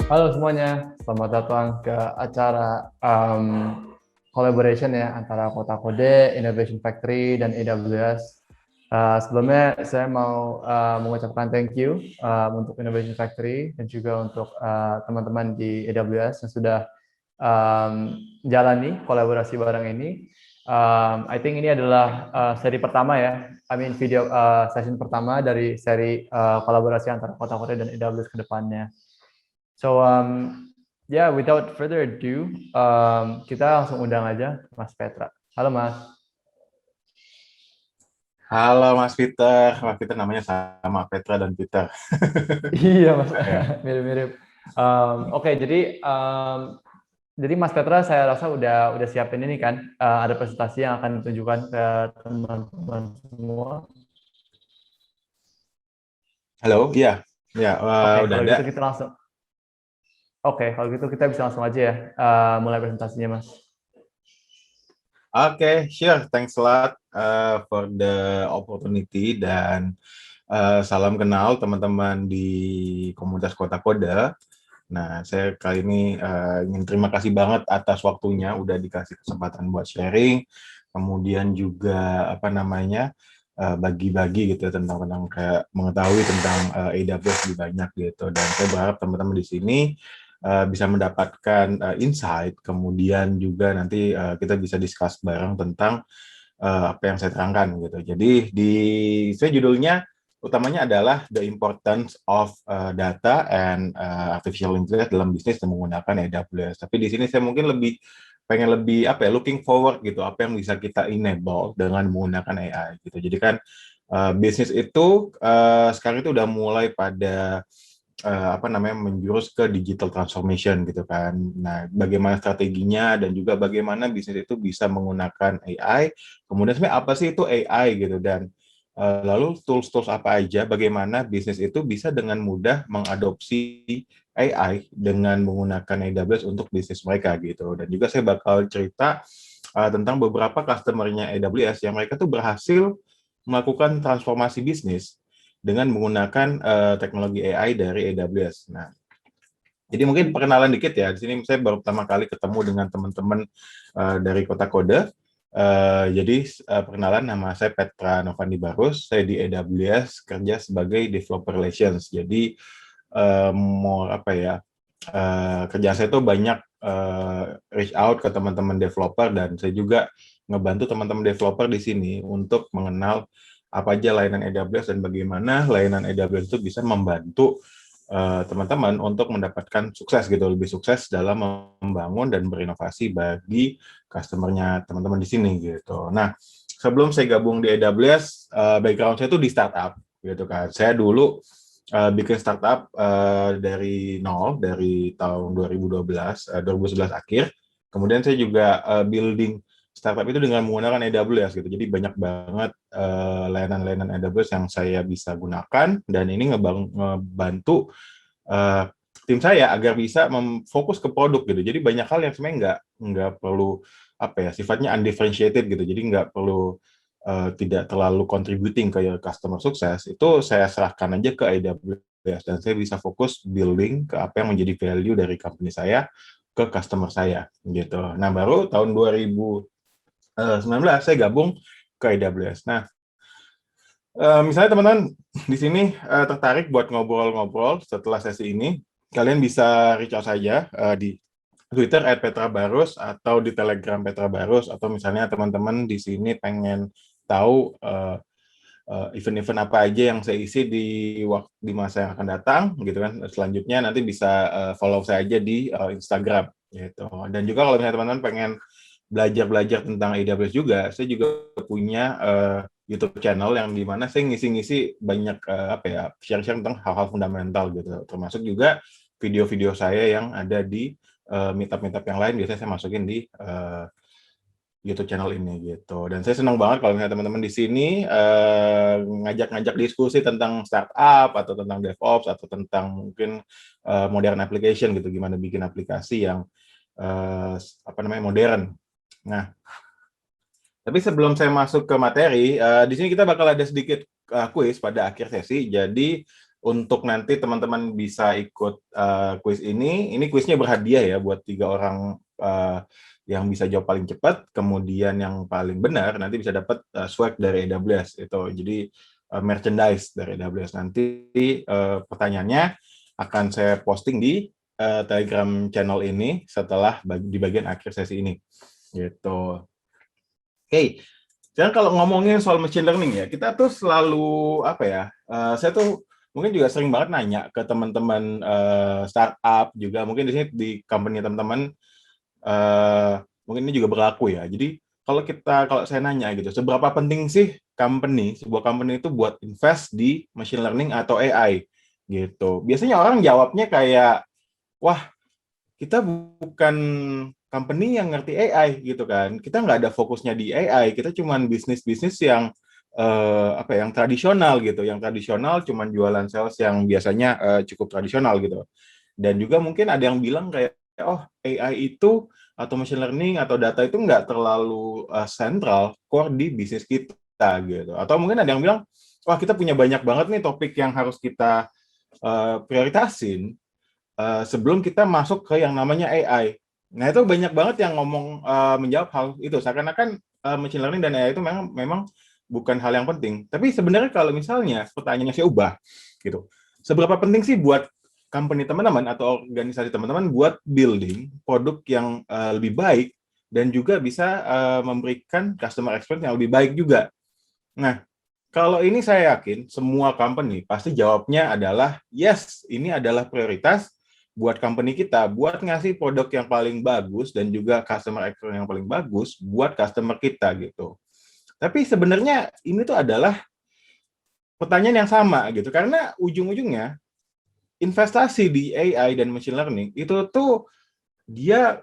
Halo semuanya, selamat datang ke acara collaboration ya antara Kota Kode, Innovation Factory, dan AWS. Sebelumnya saya mau mengucapkan thank you untuk Innovation Factory dan juga untuk teman-teman di AWS yang sudah jalani kolaborasi bareng ini. I think ini adalah seri pertama ya, video session pertama dari seri kolaborasi antara Kota Kode dan AWS ke depannya. So yeah, without further ado, kita langsung undang aja Mas Petra. Halo Mas. Halo Mas Peter, Mas Peter namanya sama Petra dan Peter. Iya Mas, Ya. mirip-mirip. Oke, jadi Mas Petra saya rasa udah siapin ini kan, ada presentasi yang akan ditunjukkan ke teman-teman semua. Halo, iya, ya, Oke, udah kalau ada. gitu kita langsung. Oke, kalau gitu kita bisa langsung aja ya, mulai presentasinya Mas. Oke, sure, thanks a lot for the opportunity dan salam kenal teman-teman di komunitas Kota Kode. Nah, saya kali ini ingin terima kasih banget atas waktunya, udah dikasih kesempatan buat sharing, kemudian juga apa namanya bagi-bagi gitu ya, tentang kayak mengetahui tentang AWS lebih banyak gitu. Dan saya berharap teman-teman di sini bisa mendapatkan insight, kemudian juga nanti kita bisa discuss bareng tentang apa yang saya terangkan gitu. Jadi di saya judulnya utamanya adalah the importance of data and artificial intelligence dalam bisnis yang menggunakan AWS. Tapi di sini saya mungkin pengen lebih apa ya, looking forward gitu, apa yang bisa kita enable dengan menggunakan AI gitu. Jadi kan bisnis itu sekarang itu udah mulai pada apa namanya menjurus ke digital transformation gitu kan. Nah, bagaimana strateginya dan juga bagaimana bisnis itu bisa menggunakan AI. Kemudian sebenarnya apa sih itu AI gitu dan lalu tools-tools apa aja bagaimana bisnis itu bisa dengan mudah mengadopsi AI dengan menggunakan AWS untuk bisnis mereka gitu. Dan juga saya bakal cerita tentang beberapa customer-nya AWS yang mereka tuh berhasil melakukan transformasi bisnis dengan menggunakan teknologi AI dari AWS. Nah, jadi mungkin perkenalan dikit ya. Di sini saya baru pertama kali ketemu dengan teman-teman dari Kota Kode. Jadi perkenalan, nama saya Petra Novandi Barus. Saya di AWS kerja sebagai developer relations. Jadi mau apa ya? Kerjaan saya itu banyak reach out ke teman-teman developer dan saya juga ngebantu teman-teman developer di sini untuk mengenal apa aja layanan AWS dan bagaimana layanan AWS itu bisa membantu teman-teman untuk mendapatkan sukses gitu, lebih sukses dalam membangun dan berinovasi bagi customer-nya teman-teman di sini gitu. Nah, sebelum saya gabung di AWS, background saya itu di startup gitu kan. Saya dulu bikin startup dari nol, dari tahun 2012, 2011 akhir. Kemudian saya juga building startup itu dengan menggunakan AWS gitu. Jadi banyak banget layanan-layanan AWS yang saya bisa gunakan dan ini ngebantu uh, tim saya agar bisa fokus ke produk gitu. Jadi banyak hal yang sebenarnya nggak perlu apa ya sifatnya undifferentiated gitu. Jadi nggak perlu tidak terlalu contributing ke customer sukses. Itu saya serahkan aja ke AWS dan saya bisa fokus building ke apa yang menjadi value dari company saya ke customer saya gitu. Nah baru tahun 2019 saya gabung ke AWS. Nah misalnya teman-teman di sini tertarik buat ngobrol-ngobrol setelah sesi ini, kalian bisa reach out saja di Twitter @petrabarus atau di Telegram Petra Barus atau misalnya teman-teman di sini pengen tahu event-event apa aja yang saya isi di masa yang akan datang gitu kan. Selanjutnya nanti bisa follow saya aja di Instagram gitu. Dan juga kalau misalnya teman-teman pengen belajar-belajar tentang AWS juga, saya juga punya YouTube channel yang di mana saya ngisi-ngisi banyak apa ya, share-share tentang hal-hal fundamental gitu. Termasuk juga video-video saya yang ada di meetup-meetup yang lain biasanya saya masukin di YouTube channel ini gitu. Dan saya senang banget kalau misalnya teman-teman di sini ngajak-ngajak diskusi tentang startup atau tentang DevOps atau tentang mungkin modern application gitu, gimana bikin aplikasi yang apa namanya modern. Nah, tapi sebelum saya masuk ke materi, di sini kita bakal ada sedikit kuis pada akhir sesi. Jadi untuk nanti teman-teman bisa ikut kuis ini. Ini kuisnya berhadiah ya buat 3 orang yang bisa jawab paling cepat, kemudian yang paling benar nanti bisa dapat swag dari AWS itu. Jadi merchandise dari AWS. Nanti pertanyaannya akan saya posting di Telegram channel ini setelah di bagian akhir sesi ini. Gitu. Oke. Sekarang kalau ngomongin soal machine learning ya, kita tuh selalu apa ya? Saya tuh mungkin juga sering banget nanya ke teman-teman startup juga, mungkin di sini di company teman-teman mungkin ini juga berlaku ya. Jadi kalau saya nanya gitu, seberapa penting sih sebuah company itu buat invest di machine learning atau AI gitu. Biasanya orang jawabnya kayak, wah, kita bukan company yang ngerti AI gitu kan. Kita nggak ada fokusnya di AI. Kita cuman bisnis-bisnis yang yang tradisional gitu. Yang tradisional cuman jualan sales yang biasanya cukup tradisional gitu. Dan juga mungkin ada yang bilang kayak, oh AI itu atau machine learning atau data itu nggak terlalu sentral core di bisnis kita gitu. Atau mungkin ada yang bilang, wah kita punya banyak banget nih topik yang harus kita prioritasin sebelum kita masuk ke yang namanya AI. Nah itu banyak banget yang ngomong menjawab hal itu. Seakan-akan machine learning dan AI itu memang bukan hal yang penting. Tapi sebenarnya kalau misalnya pertanyaannya saya ubah, gitu. Seberapa penting sih buat company teman-teman atau organisasi teman-teman buat building produk yang lebih baik dan juga bisa memberikan customer experience yang lebih baik juga. Nah, kalau ini saya yakin semua company pasti jawabnya adalah yes, ini adalah prioritas buat company kita, buat ngasih produk yang paling bagus dan juga customer experience yang paling bagus buat customer kita gitu. Tapi sebenarnya ini tuh adalah pertanyaan yang sama gitu, karena ujung-ujungnya investasi di AI dan machine learning itu tuh dia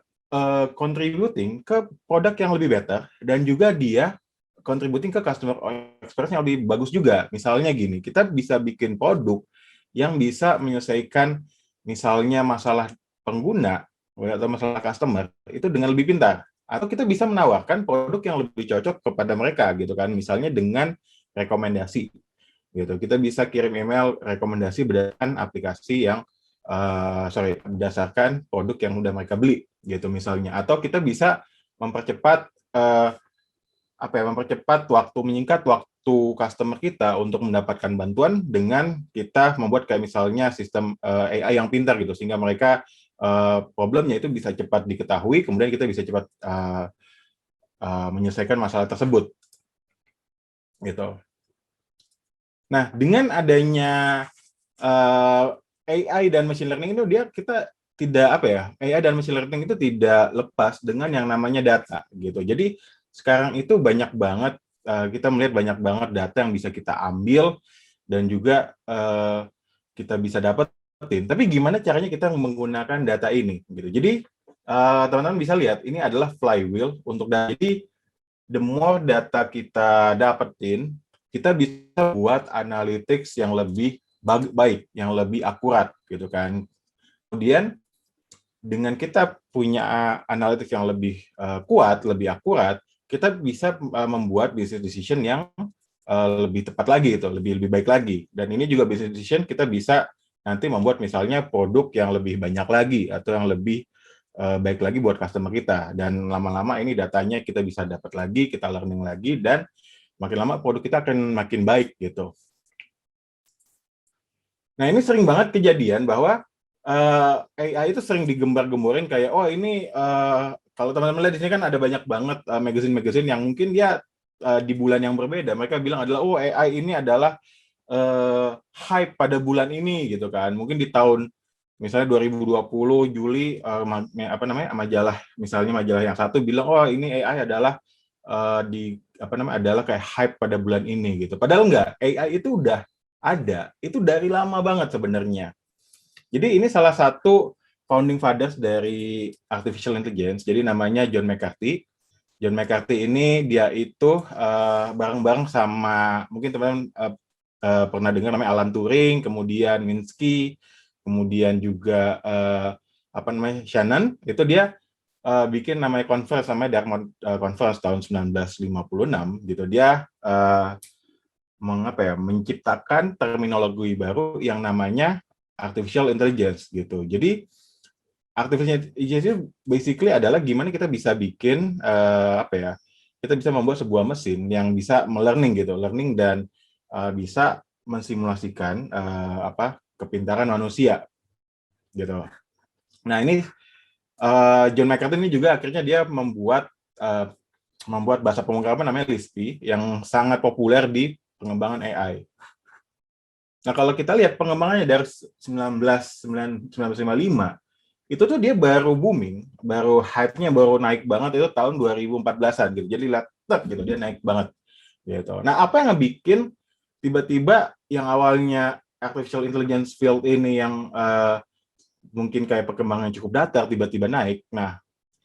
contributing ke produk yang lebih better dan juga dia contributing ke customer experience yang lebih bagus juga. Misalnya gini, kita bisa bikin produk yang bisa menyelesaikan misalnya masalah pengguna atau masalah customer itu dengan lebih pintar. Atau kita bisa menawarkan produk yang lebih cocok kepada mereka gitu kan. Misalnya dengan rekomendasi gitu. Kita bisa kirim email rekomendasi berdasarkan aplikasi yang berdasarkan produk yang udah mereka beli gitu misalnya. Atau kita bisa mempercepat menyingkat waktu customer kita untuk mendapatkan bantuan dengan kita membuat kayak misalnya sistem AI yang pintar gitu sehingga mereka problemnya itu bisa cepat diketahui, kemudian kita bisa cepat menyelesaikan masalah tersebut gitu. Nah, dengan adanya AI dan machine learning itu kita tidak AI dan machine learning itu tidak lepas dengan yang namanya data gitu. Jadi sekarang itu banyak banget kita melihat banyak banget data yang bisa kita ambil dan juga kita bisa dapetin. Tapi gimana caranya kita menggunakan data ini gitu. Jadi teman-teman bisa lihat ini adalah flywheel untuk data. Jadi the more data kita dapetin, kita bisa buat analytics yang lebih baik, yang lebih akurat gitu kan. Kemudian dengan kita punya analytics yang lebih kuat, lebih akurat, kita bisa membuat business decision yang lebih tepat lagi itu, lebih baik lagi. Dan ini juga business decision kita bisa nanti membuat misalnya produk yang lebih banyak lagi atau yang lebih baik lagi buat customer kita. Dan lama-lama ini datanya kita bisa dapat lagi, kita learning lagi, dan makin lama produk kita akan makin baik gitu. Nah ini sering banget kejadian bahwa AI itu sering digembar-gemborin kayak, oh ini kalau teman-teman lihat di sini kan ada banyak banget magazine-magazine yang mungkin dia di bulan yang berbeda. Mereka bilang adalah, oh AI ini adalah hype pada bulan ini gitu kan. Mungkin di tahun misalnya 2020 Juli majalah yang satu bilang, oh ini AI adalah adalah kayak hype pada bulan ini gitu. Padahal enggak, AI itu udah ada, itu dari lama banget sebenarnya. Jadi ini salah satu founding fathers dari artificial intelligence, jadi namanya John McCarthy. John McCarthy ini dia itu bareng-bareng sama mungkin teman-teman pernah dengar namanya Alan Turing, kemudian Minsky, kemudian juga Shannon, itu dia bikin namanya conference, namanya Dartmouth Conference tahun 1956 gitu. Dia menciptakan terminologi baru yang namanya artificial intelligence gitu. Jadi artificial intelligence itu basically adalah gimana kita bisa bikin kita bisa membuat sebuah mesin yang bisa learning dan bisa mensimulasikan kepintaran manusia gitu. Nah ini John McCarthy ini juga akhirnya dia membuat bahasa pemrograman namanya Lisp yang sangat populer di pengembangan AI. Nah kalau kita lihat pengembangannya dari 1955 itu tuh dia baru booming, baru hype-nya baru naik banget itu tahun 2014-an gitu. Jadi lihat gitu dia naik banget gitu. Nah, apa yang bikin tiba-tiba yang awalnya artificial intelligence field ini yang mungkin kayak perkembangan cukup datar tiba-tiba naik. Nah,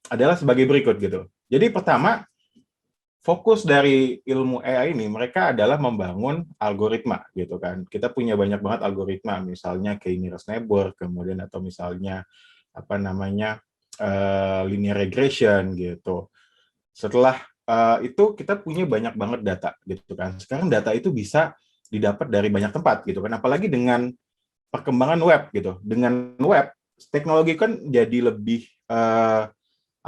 adalah sebagai berikut gitu. Jadi pertama, fokus dari ilmu AI ini mereka adalah membangun algoritma gitu kan. Kita punya banyak banget algoritma, misalnya k-nearest neighbor, kemudian atau misalnya linear regression gitu. Setelah itu kita punya banyak banget data gitu kan. Sekarang data itu bisa didapat dari banyak tempat gitu kan. Apalagi dengan perkembangan web gitu. Dengan web teknologi kan jadi lebih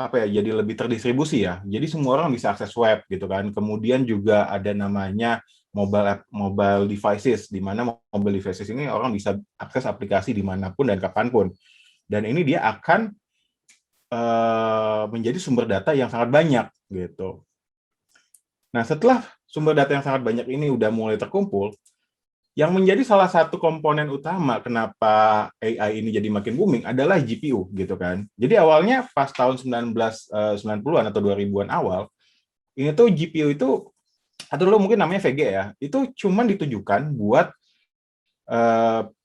jadi lebih terdistribusi ya. Jadi semua orang bisa akses web gitu kan. Kemudian juga ada namanya mobile devices, di mana mobile devices ini orang bisa akses aplikasi dimanapun dan kapanpun. Dan ini dia akan menjadi sumber data yang sangat banyak gitu. Nah, setelah sumber data yang sangat banyak ini udah mulai terkumpul, yang menjadi salah satu komponen utama kenapa AI ini jadi makin booming adalah GPU gitu kan. Jadi awalnya pas tahun 1990-an atau 2000-an awal, ini tuh GPU itu atau dulu mungkin namanya VG ya, itu cuma ditujukan buat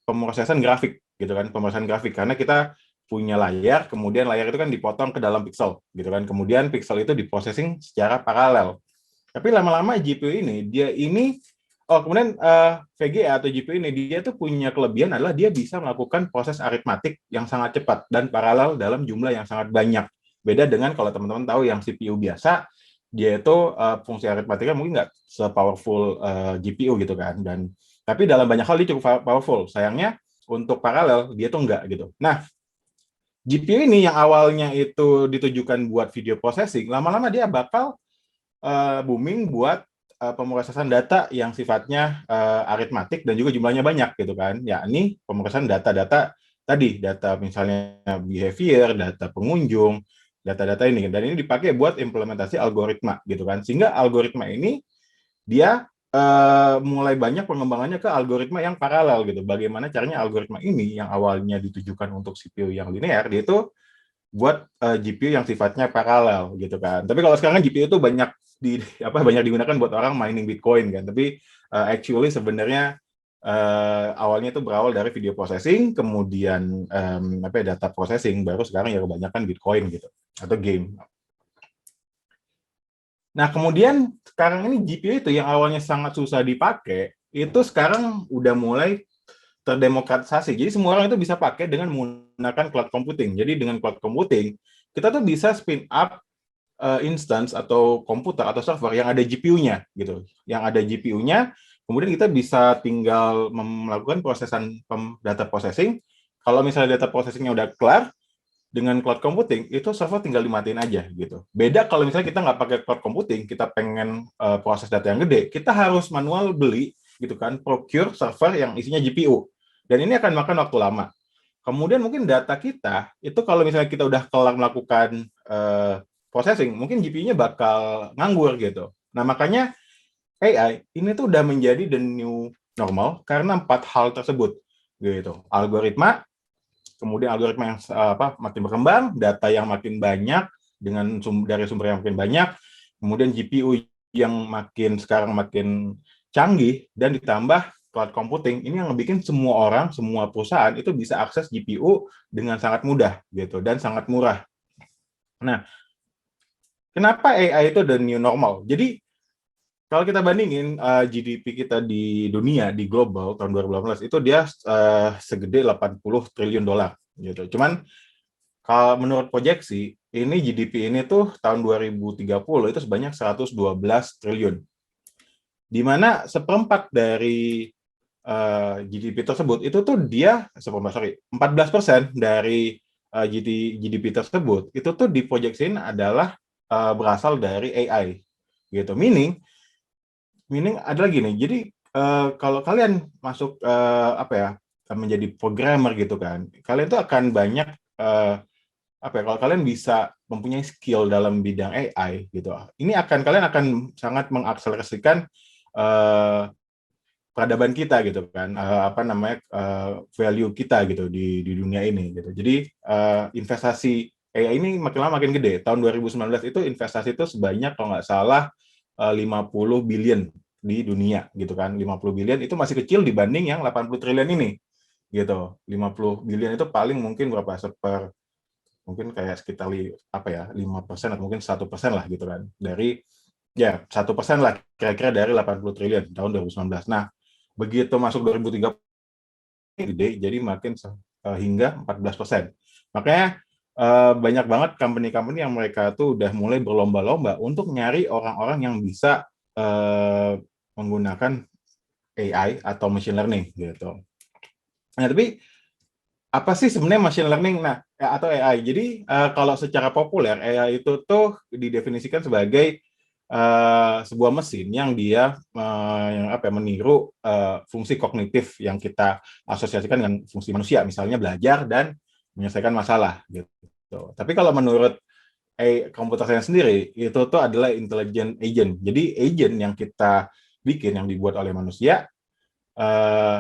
pemrosesan grafik gitu kan, pemrosesan grafik karena kita punya layar, kemudian layar itu kan dipotong ke dalam pixel gitu kan. Kemudian pixel itu diprocessing secara paralel. Tapi lama-lama GPU ini kemudian VGA atau GPU ini dia tuh punya kelebihan adalah dia bisa melakukan proses aritmatik yang sangat cepat dan paralel dalam jumlah yang sangat banyak. Beda dengan kalau teman-teman tahu yang CPU biasa, dia itu fungsi aritmatiknya mungkin nggak se-powerful GPU gitu kan. Tapi dalam banyak hal dia cukup powerful. Sayangnya untuk paralel dia tuh enggak gitu. Nah, GPU ini yang awalnya itu ditujukan buat video processing, lama-lama dia bakal booming buat pemrosesan data yang sifatnya aritmatik dan juga jumlahnya banyak gitu kan. Yakni pemrosesan data-data tadi, data misalnya behavior, data pengunjung, data-data ini. Dan ini dipakai buat implementasi algoritma gitu kan. Sehingga algoritma ini dia mulai banyak pengembangannya ke algoritma yang paralel gitu. Bagaimana caranya algoritma ini yang awalnya ditujukan untuk CPU yang linear, dia itu buat GPU yang sifatnya paralel gitu kan. Tapi kalau sekarang GPU itu banyak digunakan buat orang mining Bitcoin kan. Tapi actually sebenarnya awalnya itu berawal dari video processing, kemudian data processing, baru sekarang ya kebanyakan Bitcoin gitu atau game. Nah, kemudian sekarang ini GPU itu yang awalnya sangat susah dipakai, itu sekarang udah mulai terdemokratisasi. Jadi semua orang itu bisa pakai dengan menggunakan cloud computing. Jadi dengan cloud computing, kita tuh bisa spin up instance atau komputer atau server yang ada GPU-nya gitu. Yang ada GPU-nya, kemudian kita bisa tinggal melakukan prosesan data processing. Kalau misalnya data processing-nya udah kelar, dengan cloud computing itu server tinggal dimatiin aja gitu. Beda kalau misalnya kita nggak pakai cloud computing, kita pengen proses data yang gede, kita harus manual beli gitu kan, procure server yang isinya GPU. Dan ini akan makan waktu lama. Kemudian mungkin data kita itu kalau misalnya kita udah kelar melakukan processing, mungkin GPU-nya bakal nganggur gitu. Nah, makanya AI ini tuh udah menjadi the new normal karena 4 hal tersebut gitu. Algoritma, kemudian algoritma yang makin berkembang, data yang makin banyak dari sumber yang makin banyak, kemudian GPU yang sekarang makin canggih, dan ditambah cloud computing, ini yang bikin semua orang, semua perusahaan itu bisa akses GPU dengan sangat mudah gitu dan sangat murah. Nah, kenapa AI itu the new normal? Jadi kalau kita bandingin GDP kita di dunia, di global tahun 2018 itu dia segede 80 triliun dolar gitu. Cuman kalau menurut proyeksi ini GDP ini tuh tahun 2030 itu sebanyak 112 triliun. di mana seperempat dari GDP tersebut itu tuh dia 14% dari GDP tersebut itu tuh diproyeksiin adalah berasal dari AI gitu. Meaning adalah gini. Jadi kalau kalian masuk apa ya menjadi programmer gitu kan, kalian tuh akan banyak apa ya, kalau kalian bisa mempunyai skill dalam bidang AI gitu, ini kalian akan sangat mengakselerasikan peradaban kita gitu kan, apa namanya value kita gitu di dunia ini gitu. Jadi investasi AI ini makin lama makin gede. Tahun 2019 itu investasi itu sebanyak kalau nggak salah 50 billion di dunia gitu kan. 50 billion itu masih kecil dibanding yang 80 triliun ini gitu. 50 billion itu paling mungkin berapa mungkin kayak sekitar apa ya 5% atau mungkin 1% lah gitu kan dari ya 1% lah kira-kira dari 80 triliun tahun 2019. Nah, begitu masuk 2030 gede jadi makin hingga 14%. Makanya banyak banget company-company yang mereka tuh udah mulai berlomba-lomba untuk nyari orang-orang yang bisa menggunakan AI atau machine learning gitu. Nah, tapi apa sih sebenarnya machine learning atau AI? Jadi kalau secara populer AI itu tuh didefinisikan sebagai sebuah mesin yang dia yang apa ya, meniru fungsi kognitif yang kita asosiasikan dengan fungsi manusia, misalnya belajar dan menyelesaikan masalah gitu. Tapi kalau menurut komputer science sendiri itu tuh adalah intelligent agent. Jadi agent yang kita bikin yang dibuat oleh manusia eh,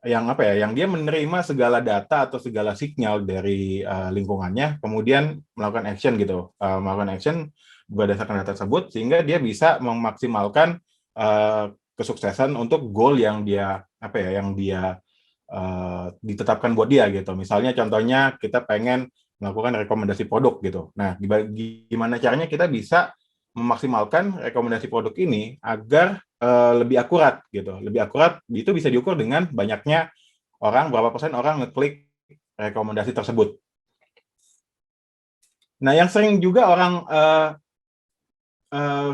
yang apa ya, yang dia menerima segala data atau segala sinyal dari lingkungannya, kemudian melakukan action gitu, melakukan action berdasarkan data tersebut, sehingga dia bisa memaksimalkan kesuksesan untuk goal yang dia apa ya, yang dia ditetapkan buat dia gitu. Misalnya contohnya kita pengen melakukan rekomendasi produk gitu. Nah, gimana caranya kita bisa memaksimalkan rekomendasi produk ini agar lebih akurat gitu. Lebih akurat itu bisa diukur dengan banyaknya orang, berapa persen orang ngeklik rekomendasi tersebut. Nah, yang sering juga orang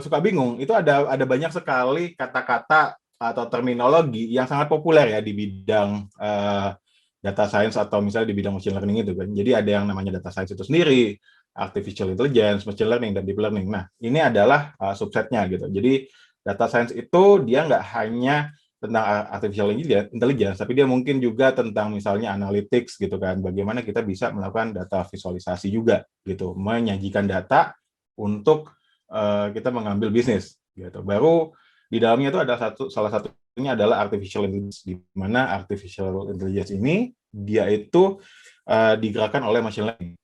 suka bingung itu ada banyak sekali kata-kata atau terminologi yang sangat populer ya di bidang data science atau misalnya di bidang machine learning itu kan. Jadi ada yang namanya data science itu sendiri, artificial intelligence, machine learning, dan deep learning. Nah, ini adalah subsetnya gitu. Jadi data science itu dia nggak hanya tentang artificial intelligence, tapi dia mungkin juga tentang misalnya analytics gitu kan. Bagaimana kita bisa melakukan data visualisasi juga gitu, menyajikan data untuk kita mengambil bisnis gitu. Baru di dalamnya itu ada salah satunya adalah artificial intelligence, di mana artificial intelligence ini dia itu digerakkan oleh machine learning.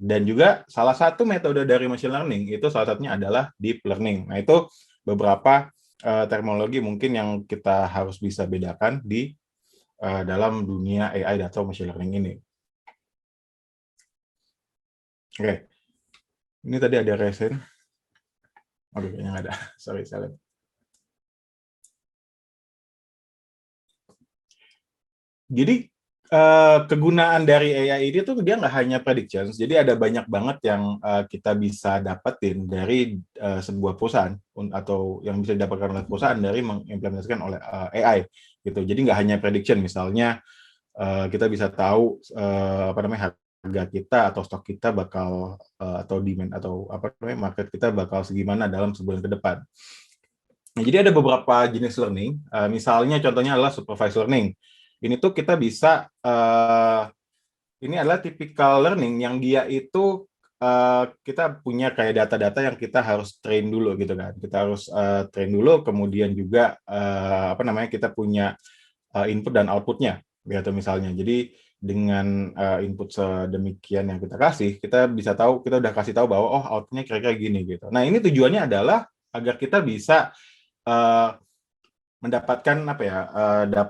Dan juga salah satu metode dari machine learning itu salah satunya adalah deep learning. Nah, itu beberapa terminologi mungkin yang kita harus bisa bedakan di dalam dunia AI atau machine learning ini. Oke, ini tadi ada resen. Aduh, kayaknya nggak ada. Sorry, saya lihat. Jadi kegunaan dari AI ini tuh dia nggak hanya predictions, jadi ada banyak banget yang kita bisa dapetin dari sebuah perusahaan atau yang bisa didapatkan oleh perusahaan dari mengimplementasikan oleh AI gitu. Jadi nggak hanya prediction, misalnya kita bisa tahu apa namanya harga kita atau stok kita bakal atau demand atau apa namanya market kita bakal segimana dalam sebulan ke depan. Nah, jadi ada beberapa jenis learning, misalnya contohnya adalah supervised learning. Ini tuh kita bisa, ini adalah typical learning yang dia itu kita punya kayak data-data yang kita harus train dulu gitu kan. Kita harus train dulu, kemudian juga apa namanya kita punya input dan outputnya gitu misalnya. Jadi dengan input sedemikian yang kita kasih, kita bisa tahu, kita udah kasih tahu bahwa oh outputnya kira-kira gini gitu. Nah, ini tujuannya adalah agar kita bisa mendapatkan apa ya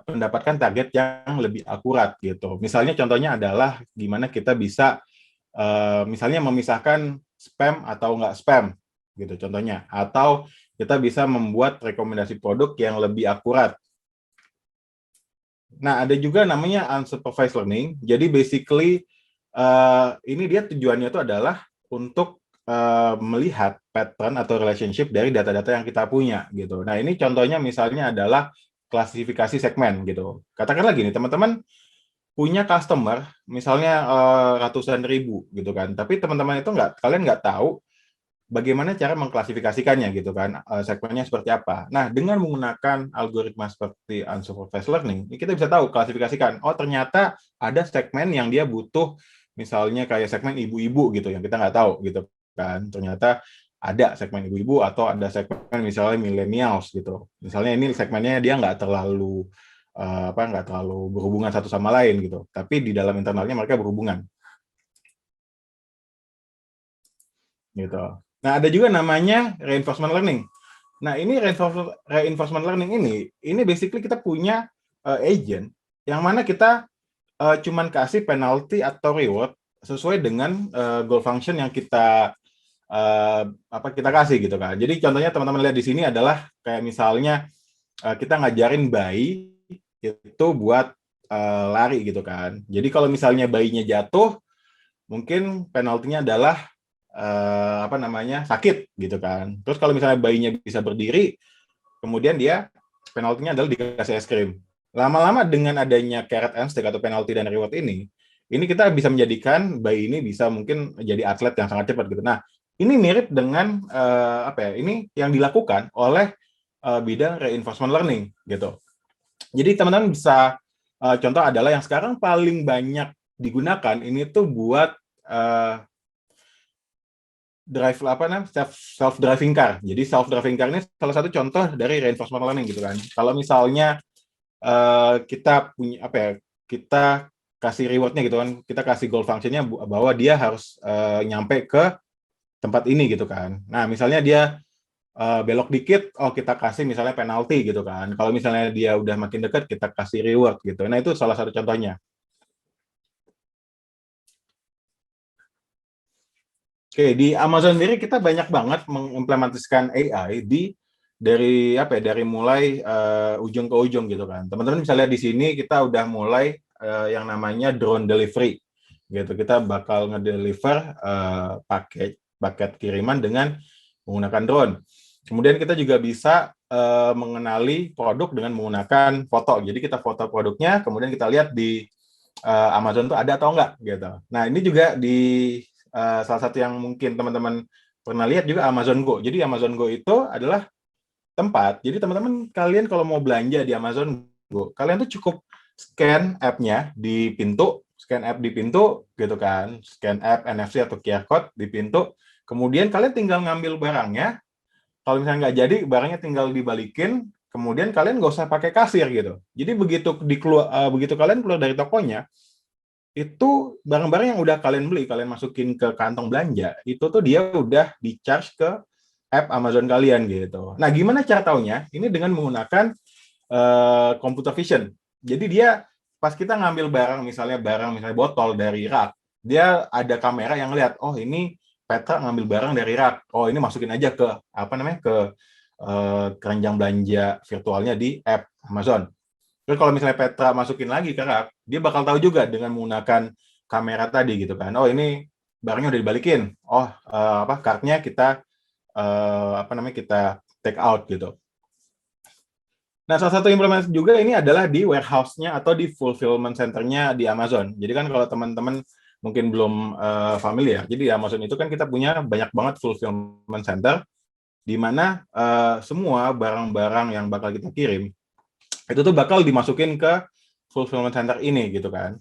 mendapatkan target yang lebih akurat gitu. Misalnya contohnya adalah gimana kita bisa misalnya memisahkan spam atau nggak spam gitu contohnya, atau kita bisa membuat rekomendasi produk yang lebih akurat. Nah, ada juga namanya unsupervised learning. Jadi basically ini dia tujuannya itu adalah untuk melihat pattern atau relationship dari data-data yang kita punya gitu. Nah, ini contohnya misalnya adalah klasifikasi segmen gitu. Katakanlah gini, teman-teman punya customer misalnya ratusan ribu gitu kan. Tapi teman-teman itu kalian nggak tahu bagaimana cara mengklasifikasikannya gitu kan, segmennya seperti apa. Nah, dengan menggunakan algoritma seperti unsupervised learning, kita bisa tahu klasifikasikan, oh ternyata ada segmen yang dia butuh, misalnya kayak segmen ibu-ibu gitu, yang kita nggak tahu gitu kan. Ternyata ada segmen ibu-ibu atau ada segmen misalnya millennials gitu. Misalnya ini segmennya dia nggak terlalu nggak terlalu berhubungan satu sama lain gitu, tapi di dalam internalnya mereka berhubungan gitu. Nah, ada juga namanya reinforcement learning. Nah, ini reinforcement learning ini basically kita punya agent yang mana kita cuman kasih penalty atau reward sesuai dengan goal function yang kita kita kasih gitu kan. Jadi contohnya teman-teman lihat di sini adalah kayak misalnya kita ngajarin bayi itu buat lari gitu kan. Jadi kalau misalnya bayinya jatuh, mungkin penaltinya adalah sakit gitu kan. Terus kalau misalnya bayinya bisa berdiri, kemudian dia penaltinya adalah dikasih es krim. Lama-lama dengan adanya carrot and stick atau penalti dan reward ini kita bisa menjadikan bayi ini bisa mungkin jadi atlet yang sangat cepat gitu. Nah, ini mirip dengan ini yang dilakukan oleh bidang reinforcement learning gitu. Jadi teman-teman bisa contoh adalah yang sekarang paling banyak digunakan ini tuh buat self driving car. Jadi self driving car ini salah satu contoh dari reinforcement learning gitu kan. Kalau misalnya kita punya kita kasih rewardnya gitu kan, kita kasih goal functionnya bahwa dia harus nyampe ke tempat ini gitu kan. Nah, misalnya dia belok dikit, oh kita kasih misalnya penalti gitu kan. Kalau misalnya dia udah makin dekat, kita kasih reward gitu. Nah, itu salah satu contohnya. Oke, di Amazon sendiri kita banyak banget mengimplementasikan AI dari mulai ujung ke ujung gitu kan. Teman-teman bisa lihat di sini kita udah mulai yang namanya drone delivery gitu. Kita bakal ngedeliver paket kiriman dengan menggunakan drone. Kemudian kita juga bisa mengenali produk dengan menggunakan foto. Jadi kita foto produknya, kemudian kita lihat di Amazon tuh ada atau enggak gitu. Nah, ini juga di salah satu yang mungkin teman-teman pernah lihat juga Amazon Go. Jadi Amazon Go itu adalah tempat. Jadi teman-teman kalian kalau mau belanja di Amazon Go, kalian tuh cukup scan app-nya di pintu, scan app di pintu gitu kan, scan app NFC atau QR code di pintu. Kemudian kalian tinggal ngambil barangnya. Kalau misalnya nggak jadi, barangnya tinggal dibalikin. Kemudian kalian nggak usah pakai kasir gitu. Jadi begitu kalian keluar dari tokonya, itu barang-barang yang udah kalian beli, kalian masukin ke kantong belanja, itu tuh dia udah di-charge ke app Amazon kalian gitu. Nah, gimana cara taunya? Ini dengan menggunakan computer vision. Jadi dia pas kita ngambil barang misalnya botol dari rak, dia ada kamera yang lihat, oh ini Petra ngambil barang dari rak. Oh, ini masukin aja ke ke keranjang belanja virtualnya di app Amazon. Terus kalau misalnya Petra masukin lagi ke rak, dia bakal tahu juga dengan menggunakan kamera tadi gitu kan. Oh, ini barangnya udah dibalikin. Oh, kartnya kita kita take out gitu. Nah, salah satu implementasi juga ini adalah di warehouse-nya atau di fulfillment center-nya di Amazon. Jadi kan kalau teman-teman mungkin belum familiar, jadi di Amazon itu kan kita punya banyak banget fulfillment center, di mana semua barang-barang yang bakal kita kirim itu tuh bakal dimasukin ke fulfillment center ini gitu kan.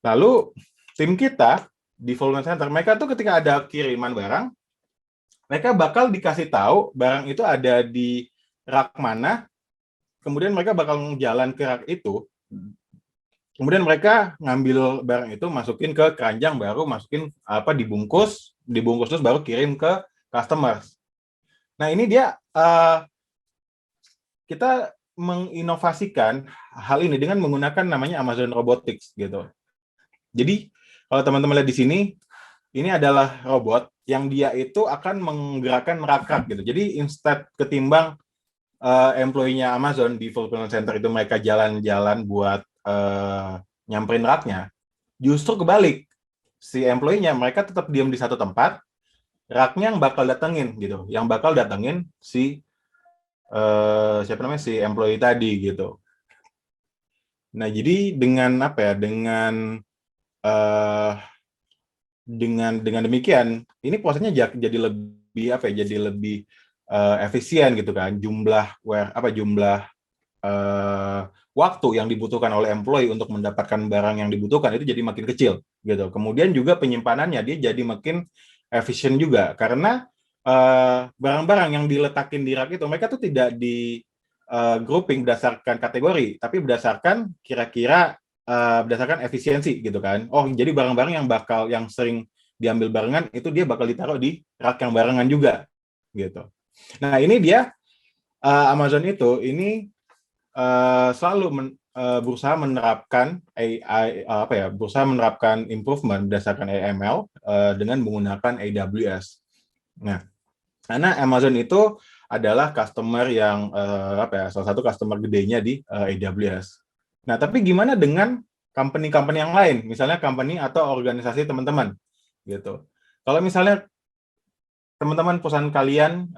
Lalu tim kita di fulfillment center, mereka tuh ketika ada kiriman barang, mereka bakal dikasih tahu barang itu ada di rak mana, kemudian mereka bakal jalan ke rak itu, kemudian mereka ngambil barang itu, masukin ke keranjang, baru masukin dibungkus terus baru kirim ke customer. Nah, ini dia kita menginovasikan hal ini dengan menggunakan namanya Amazon Robotics gitu. Jadi kalau teman-teman lihat di sini, ini adalah robot yang dia itu akan menggerakkan rak-rak gitu. Jadi instead ketimbang employee-nya Amazon di fulfillment center itu mereka jalan-jalan buat nyamperin raknya, justru kebalik. Si employee-nya mereka tetap diam di satu tempat, Racknya yang bakal datengin gitu, yang bakal datengin si siapa namanya si employee tadi gitu. Nah, jadi dengan apa ya? Eh, dengan demikian, ini prosesnya jadi lebih apa ya? Jadi lebih efisien gitu kan. Jumlah eh, waktu yang dibutuhkan oleh employee untuk mendapatkan barang yang dibutuhkan itu jadi makin kecil gitu. Kemudian juga penyimpanannya dia jadi makin efisien juga karena barang-barang yang diletakin di rak itu mereka tuh tidak di grouping berdasarkan kategori, tapi berdasarkan kira-kira berdasarkan efisiensi gitu kan. Oh, jadi barang-barang yang sering diambil barengan itu dia bakal ditaruh di rak yang barengan juga gitu. Nah, ini dia Amazon itu ini berusaha menerapkan AI berusaha menerapkan improvement berdasarkan AML dengan menggunakan AWS. Nah, karena Amazon itu adalah customer yang salah satu customer gedenya di AWS. Nah, tapi gimana dengan company-company yang lain, misalnya company atau organisasi teman-teman gitu. Kalau misalnya teman-teman perusahaan kalian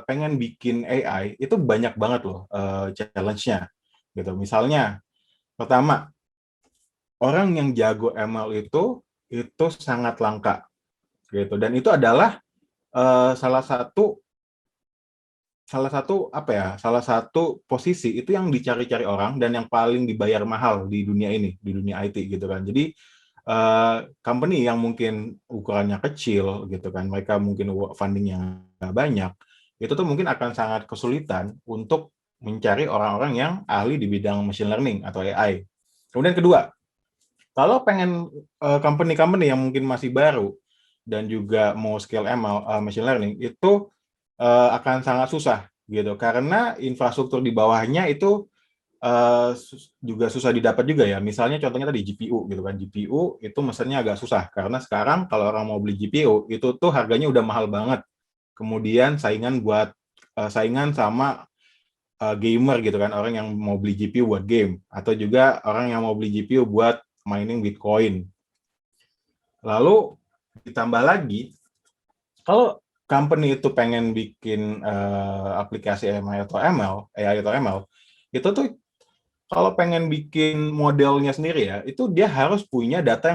pengen bikin AI, itu banyak banget loh challenge-nya gitu. Misalnya pertama, orang yang jago ML itu sangat langka gitu, dan itu adalah salah satu salah satu posisi itu yang dicari-cari orang dan yang paling dibayar mahal di dunia ini, di dunia IT gitu kan. Jadi company yang mungkin ukurannya kecil gitu kan, mereka mungkin funding yang nggak banyak, itu tuh mungkin akan sangat kesulitan untuk mencari orang-orang yang ahli di bidang machine learning atau AI. Kemudian kedua, kalau pengen company-company yang mungkin masih baru dan juga mau scale ML, machine learning, itu akan sangat susah gitu karena infrastruktur di bawahnya itu juga susah didapat juga ya. Misalnya contohnya tadi GPU gitu kan. GPU itu mesennya agak susah karena sekarang kalau orang mau beli GPU itu tuh harganya udah mahal banget. Kemudian saingan sama gamer gitu kan, orang yang mau beli GPU buat game atau juga orang yang mau beli GPU buat mining Bitcoin. Lalu ditambah lagi kalau company itu pengen bikin aplikasi AI atau ML, itu tuh kalau pengen bikin modelnya sendiri ya, itu dia harus punya data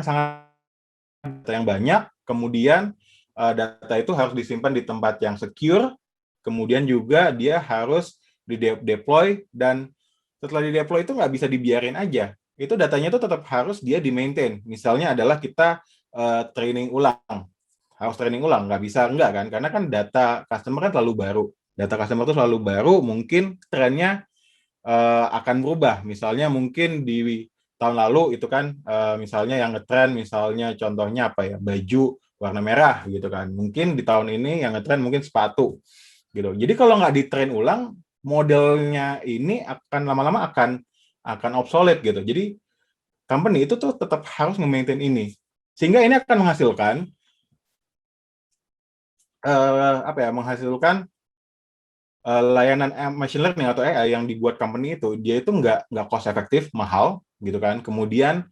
yang banyak, kemudian data itu harus disimpan di tempat yang secure, kemudian juga dia harus di-deploy, dan setelah di-deploy itu nggak bisa dibiarin aja. Itu datanya itu tetap harus dia di-maintain. Misalnya adalah kita training ulang, harus training ulang, nggak bisa enggak kan, karena kan data customer kan selalu baru. Data customer itu selalu baru, mungkin trennya akan berubah. Misalnya mungkin di tahun lalu itu kan misalnya yang ngetren, misalnya contohnya apa ya, baju warna merah gitu kan. Mungkin di tahun ini yang ngetren mungkin sepatu gitu. Jadi kalau nggak di-train ulang, modelnya ini akan lama-lama akan obsolete gitu. Jadi company itu tuh tetap harus memaintain ini. Sehingga ini akan menghasilkan layanan machine learning atau AI yang dibuat company itu, dia itu nggak cost efektif, mahal gitu kan, kemudian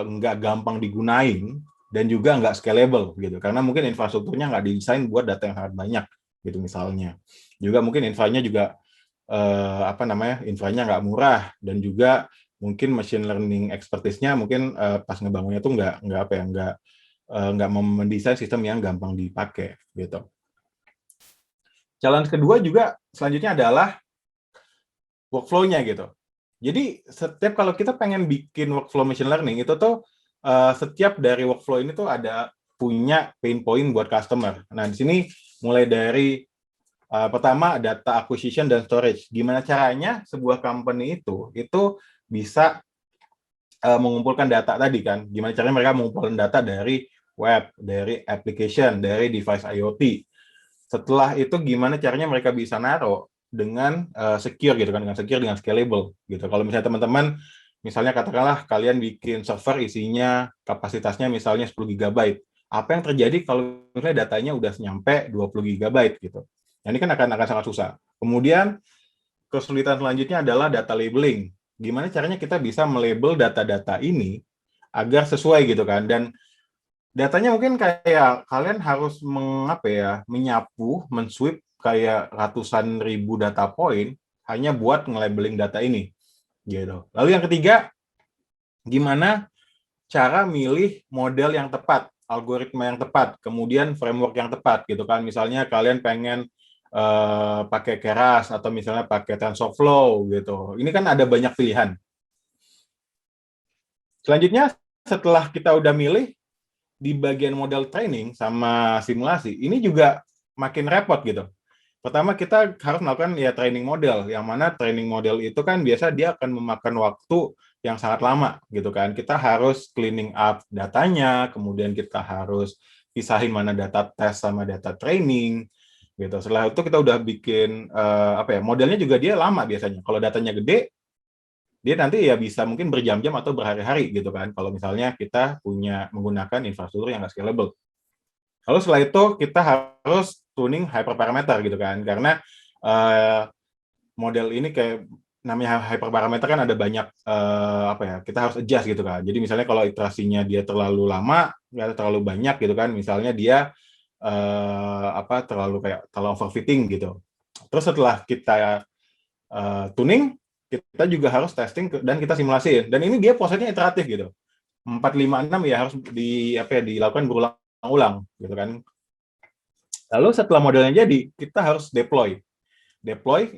nggak gampang digunain, dan juga nggak scalable gitu, karena mungkin infrastrukturnya nggak didesain buat data yang sangat banyak gitu misalnya. Juga mungkin infranya juga infranya nggak murah, dan juga mungkin machine learning expertise-nya mungkin pas ngebangunnya tuh nggak mendesain sistem yang gampang dipakai gitu. Challenge kedua juga selanjutnya adalah workflow-nya gitu. Jadi setiap kalau kita pengen bikin workflow machine learning itu tuh setiap dari workflow ini tuh ada punya pain point buat customer. Nah, di sini mulai dari pertama data acquisition dan storage. Gimana caranya sebuah company itu bisa mengumpulkan data tadi kan? Gimana caranya mereka mengumpulkan data dari web, dari application, dari device IoT. Setelah itu gimana caranya mereka bisa naruh dengan secure gitu kan, dengan secure, dengan scalable gitu. Kalau misalnya teman-teman, misalnya katakanlah kalian bikin server isinya kapasitasnya misalnya 10 GB. Apa yang terjadi kalau misalnya datanya udah nyampe 20 GB gitu. Nah, ini kan akan sangat susah. Kemudian kesulitan selanjutnya adalah data labeling. Gimana caranya kita bisa melabel data-data ini agar sesuai gitu kan, dan datanya mungkin kayak kalian harus menyapu, mensweep kayak ratusan ribu data point hanya buat nge-labeling data ini, gitu. Lalu yang ketiga, gimana cara milih model yang tepat, algoritma yang tepat, kemudian framework yang tepat, gitu kan. Misalnya kalian pengen pakai Keras atau misalnya pakai TensorFlow, gitu. Ini kan ada banyak pilihan. Selanjutnya, setelah kita udah milih, di bagian model training sama simulasi, ini juga makin repot gitu. Pertama kita harus melakukan ya training model, yang mana training model itu kan biasa dia akan memakan waktu yang sangat lama gitu kan. Kita harus cleaning up datanya, kemudian kita harus pisahin mana data tes sama data training gitu. Setelah itu kita udah bikin modelnya juga dia lama biasanya. Kalau datanya gede, dia nanti ya bisa mungkin berjam-jam atau berhari-hari gitu kan, kalau misalnya kita punya menggunakan infrastruktur yang nggak scalable. Lalu setelah itu kita harus tuning hyperparameter gitu kan, karena model ini kayak namanya hyperparameter kan ada banyak kita harus adjust gitu kan. Jadi misalnya kalau iterasinya dia terlalu lama, ya terlalu banyak gitu kan, misalnya dia terlalu overfitting gitu. Terus setelah kita tuning, kita juga harus testing dan kita simulasiin. Dan ini dia prosesnya iteratif gitu. 4, 5, 6 ya harus dilakukan berulang-ulang gitu kan. Lalu setelah modelnya jadi, kita harus deploy.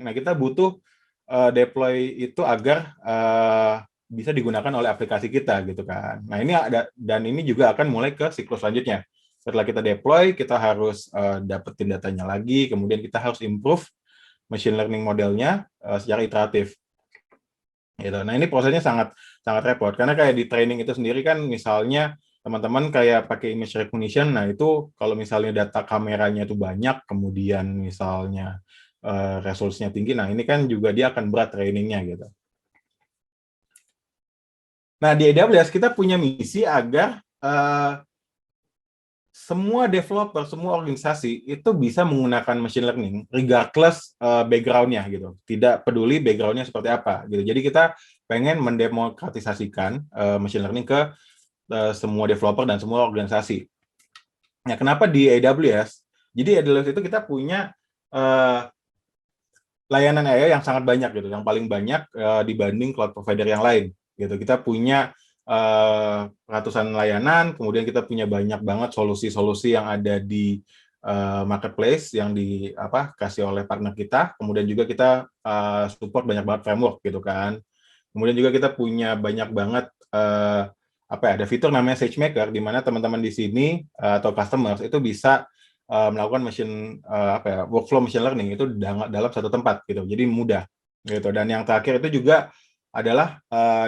Nah kita butuh deploy itu agar bisa digunakan oleh aplikasi kita gitu kan. Nah ini ada, dan ini juga akan mulai ke siklus selanjutnya. Setelah kita deploy, kita harus dapetin datanya lagi, kemudian kita harus improve machine learning modelnya secara iteratif. Gitu. Nah ini prosesnya sangat repot, karena kayak di training itu sendiri kan misalnya teman-teman kayak pakai image recognition, nah itu kalau misalnya data kameranya itu banyak, kemudian misalnya resolusinya tinggi, nah ini kan juga dia akan berat trainingnya gitu. Nah di AWS kita punya misi agar semua developer, semua organisasi itu bisa menggunakan machine learning regardless background-nya gitu. Tidak peduli background-nya seperti apa gitu. Jadi kita pengen mendemokratisasikan machine learning ke semua developer dan semua organisasi. Nah, kenapa di AWS? Jadi AWS itu kita punya layanan AI yang sangat banyak gitu, yang paling banyak dibanding cloud provider yang lain gitu. Kita punya ratusan layanan, kemudian kita punya banyak banget solusi-solusi yang ada di marketplace yang dikasih oleh partner kita. Kemudian juga kita support banyak banget framework gitu kan. Kemudian juga kita punya banyak banget ada fitur namanya SageMaker, di mana teman-teman di sini atau customers itu bisa melakukan workflow machine learning itu dalam satu tempat gitu. Jadi mudah gitu. Dan yang terakhir itu juga adalah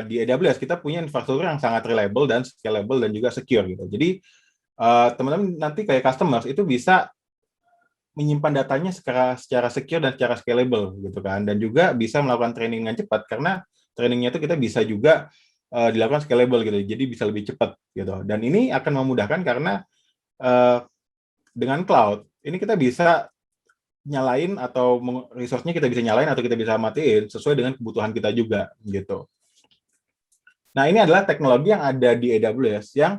di AWS kita punya infrastruktur yang sangat reliable dan scalable dan juga secure gitu. Jadi teman-teman nanti kayak customers itu bisa menyimpan datanya secara secure dan secara scalable gitu kan, dan juga bisa melakukan training dengan cepat karena trainingnya itu kita bisa juga dilakukan scalable gitu, jadi bisa lebih cepat gitu. Dan ini akan memudahkan karena dengan cloud ini kita bisa nyalain atau resource-nya kita bisa nyalain atau kita bisa matiin sesuai dengan kebutuhan kita juga gitu. Nah, ini adalah teknologi yang ada di AWS yang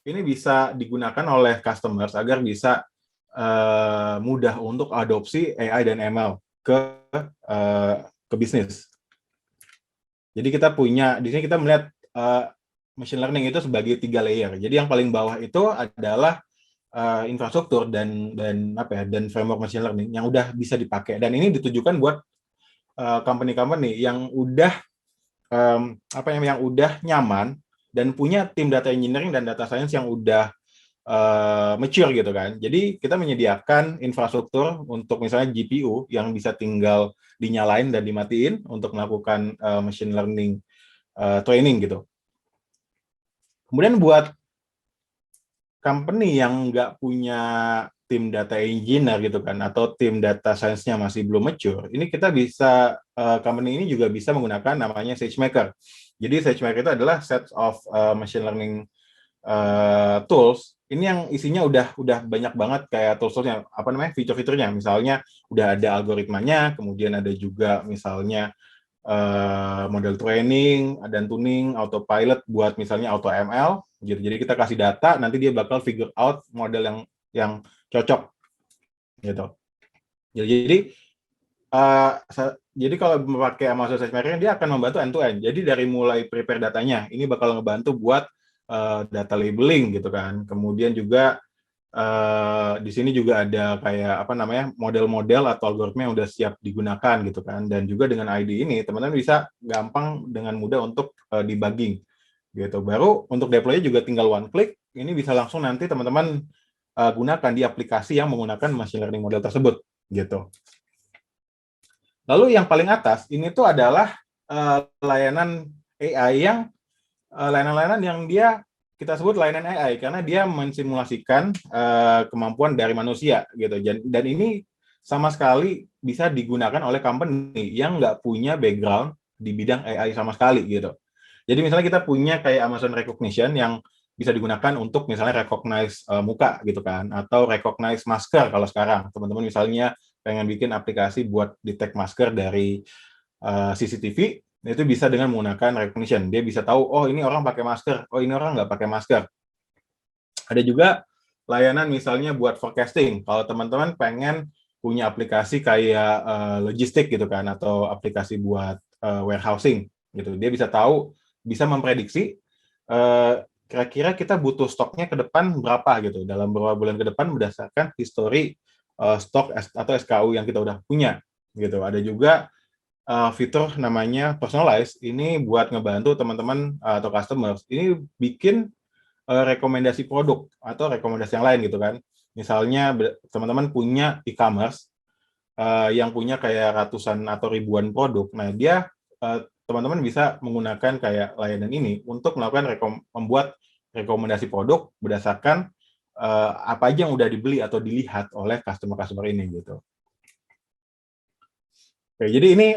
ini bisa digunakan oleh customers agar bisa mudah untuk adopsi AI dan ML ke bisnis. Jadi kita punya di sini kita melihat machine learning itu sebagai 3 layer. Jadi yang paling bawah itu adalah infrastruktur dan framework machine learning yang udah bisa dipakai, dan ini ditujukan buat company-company yang udah yang udah nyaman dan punya tim data engineering dan data science yang udah mature gitu kan. Jadi kita menyediakan infrastruktur untuk misalnya GPU yang bisa tinggal dinyalain dan dimatiin untuk melakukan machine learning training gitu. Kemudian buat company yang nggak punya tim data engineer gitu kan, atau tim data science-nya masih belum mature, ini kita bisa, company ini juga bisa menggunakan namanya SageMaker. Jadi SageMaker itu adalah set of machine learning tools. Ini yang isinya udah banyak banget kayak tools-nya, fitur-fiturnya. Misalnya udah ada algoritmanya, kemudian ada juga misalnya model training dan tuning, autopilot buat misalnya auto ML gitu. Jadi kita kasih data, nanti dia bakal figure out model yang cocok gitu. Jadi kalau memakai Amazon SageMaker, dia akan membantu end to end. Jadi dari mulai prepare datanya, ini bakal ngebantu buat data labeling gitu kan. Kemudian juga di sini juga ada kayak apa namanya model-model atau algoritma yang udah siap digunakan gitu kan. Dan juga dengan ID ini teman-teman bisa gampang dengan mudah untuk debugging gitu. Baru untuk deploy juga tinggal one click. Ini bisa langsung nanti teman-teman gunakan di aplikasi yang menggunakan machine learning model tersebut gitu. Lalu yang paling atas ini tuh adalah layanan AI yang layanan-layanan yang kita sebut layanan AI karena dia mensimulasikan kemampuan dari manusia gitu. Dan ini sama sekali bisa digunakan oleh company yang nggak punya background di bidang AI sama sekali gitu. Jadi misalnya kita punya kayak Amazon Recognition yang bisa digunakan untuk misalnya recognize muka gitu kan, atau recognize masker kalau sekarang. Teman-teman misalnya pengen bikin aplikasi buat detect masker dari CCTV, itu bisa dengan menggunakan recognition. Dia bisa tahu, oh ini orang pakai masker, oh ini orang nggak pakai masker. Ada juga layanan misalnya buat forecasting. Kalau teman-teman pengen punya aplikasi kayak logistik gitu kan, atau aplikasi buat warehousing gitu, dia bisa tahu, bisa memprediksi kira-kira kita butuh stoknya ke depan berapa gitu, dalam beberapa bulan ke depan berdasarkan histori stok atau SKU yang kita udah punya gitu. Ada juga fitur namanya personalize, ini buat ngebantu teman-teman atau customers ini bikin rekomendasi produk atau rekomendasi yang lain gitu kan. Misalnya teman-teman punya e-commerce yang punya kayak ratusan atau ribuan produk. Nah, teman-teman bisa menggunakan kayak layanan ini untuk melakukan membuat rekomendasi produk berdasarkan apa aja yang udah dibeli atau dilihat oleh customer-customer ini gitu. Oke, jadi ini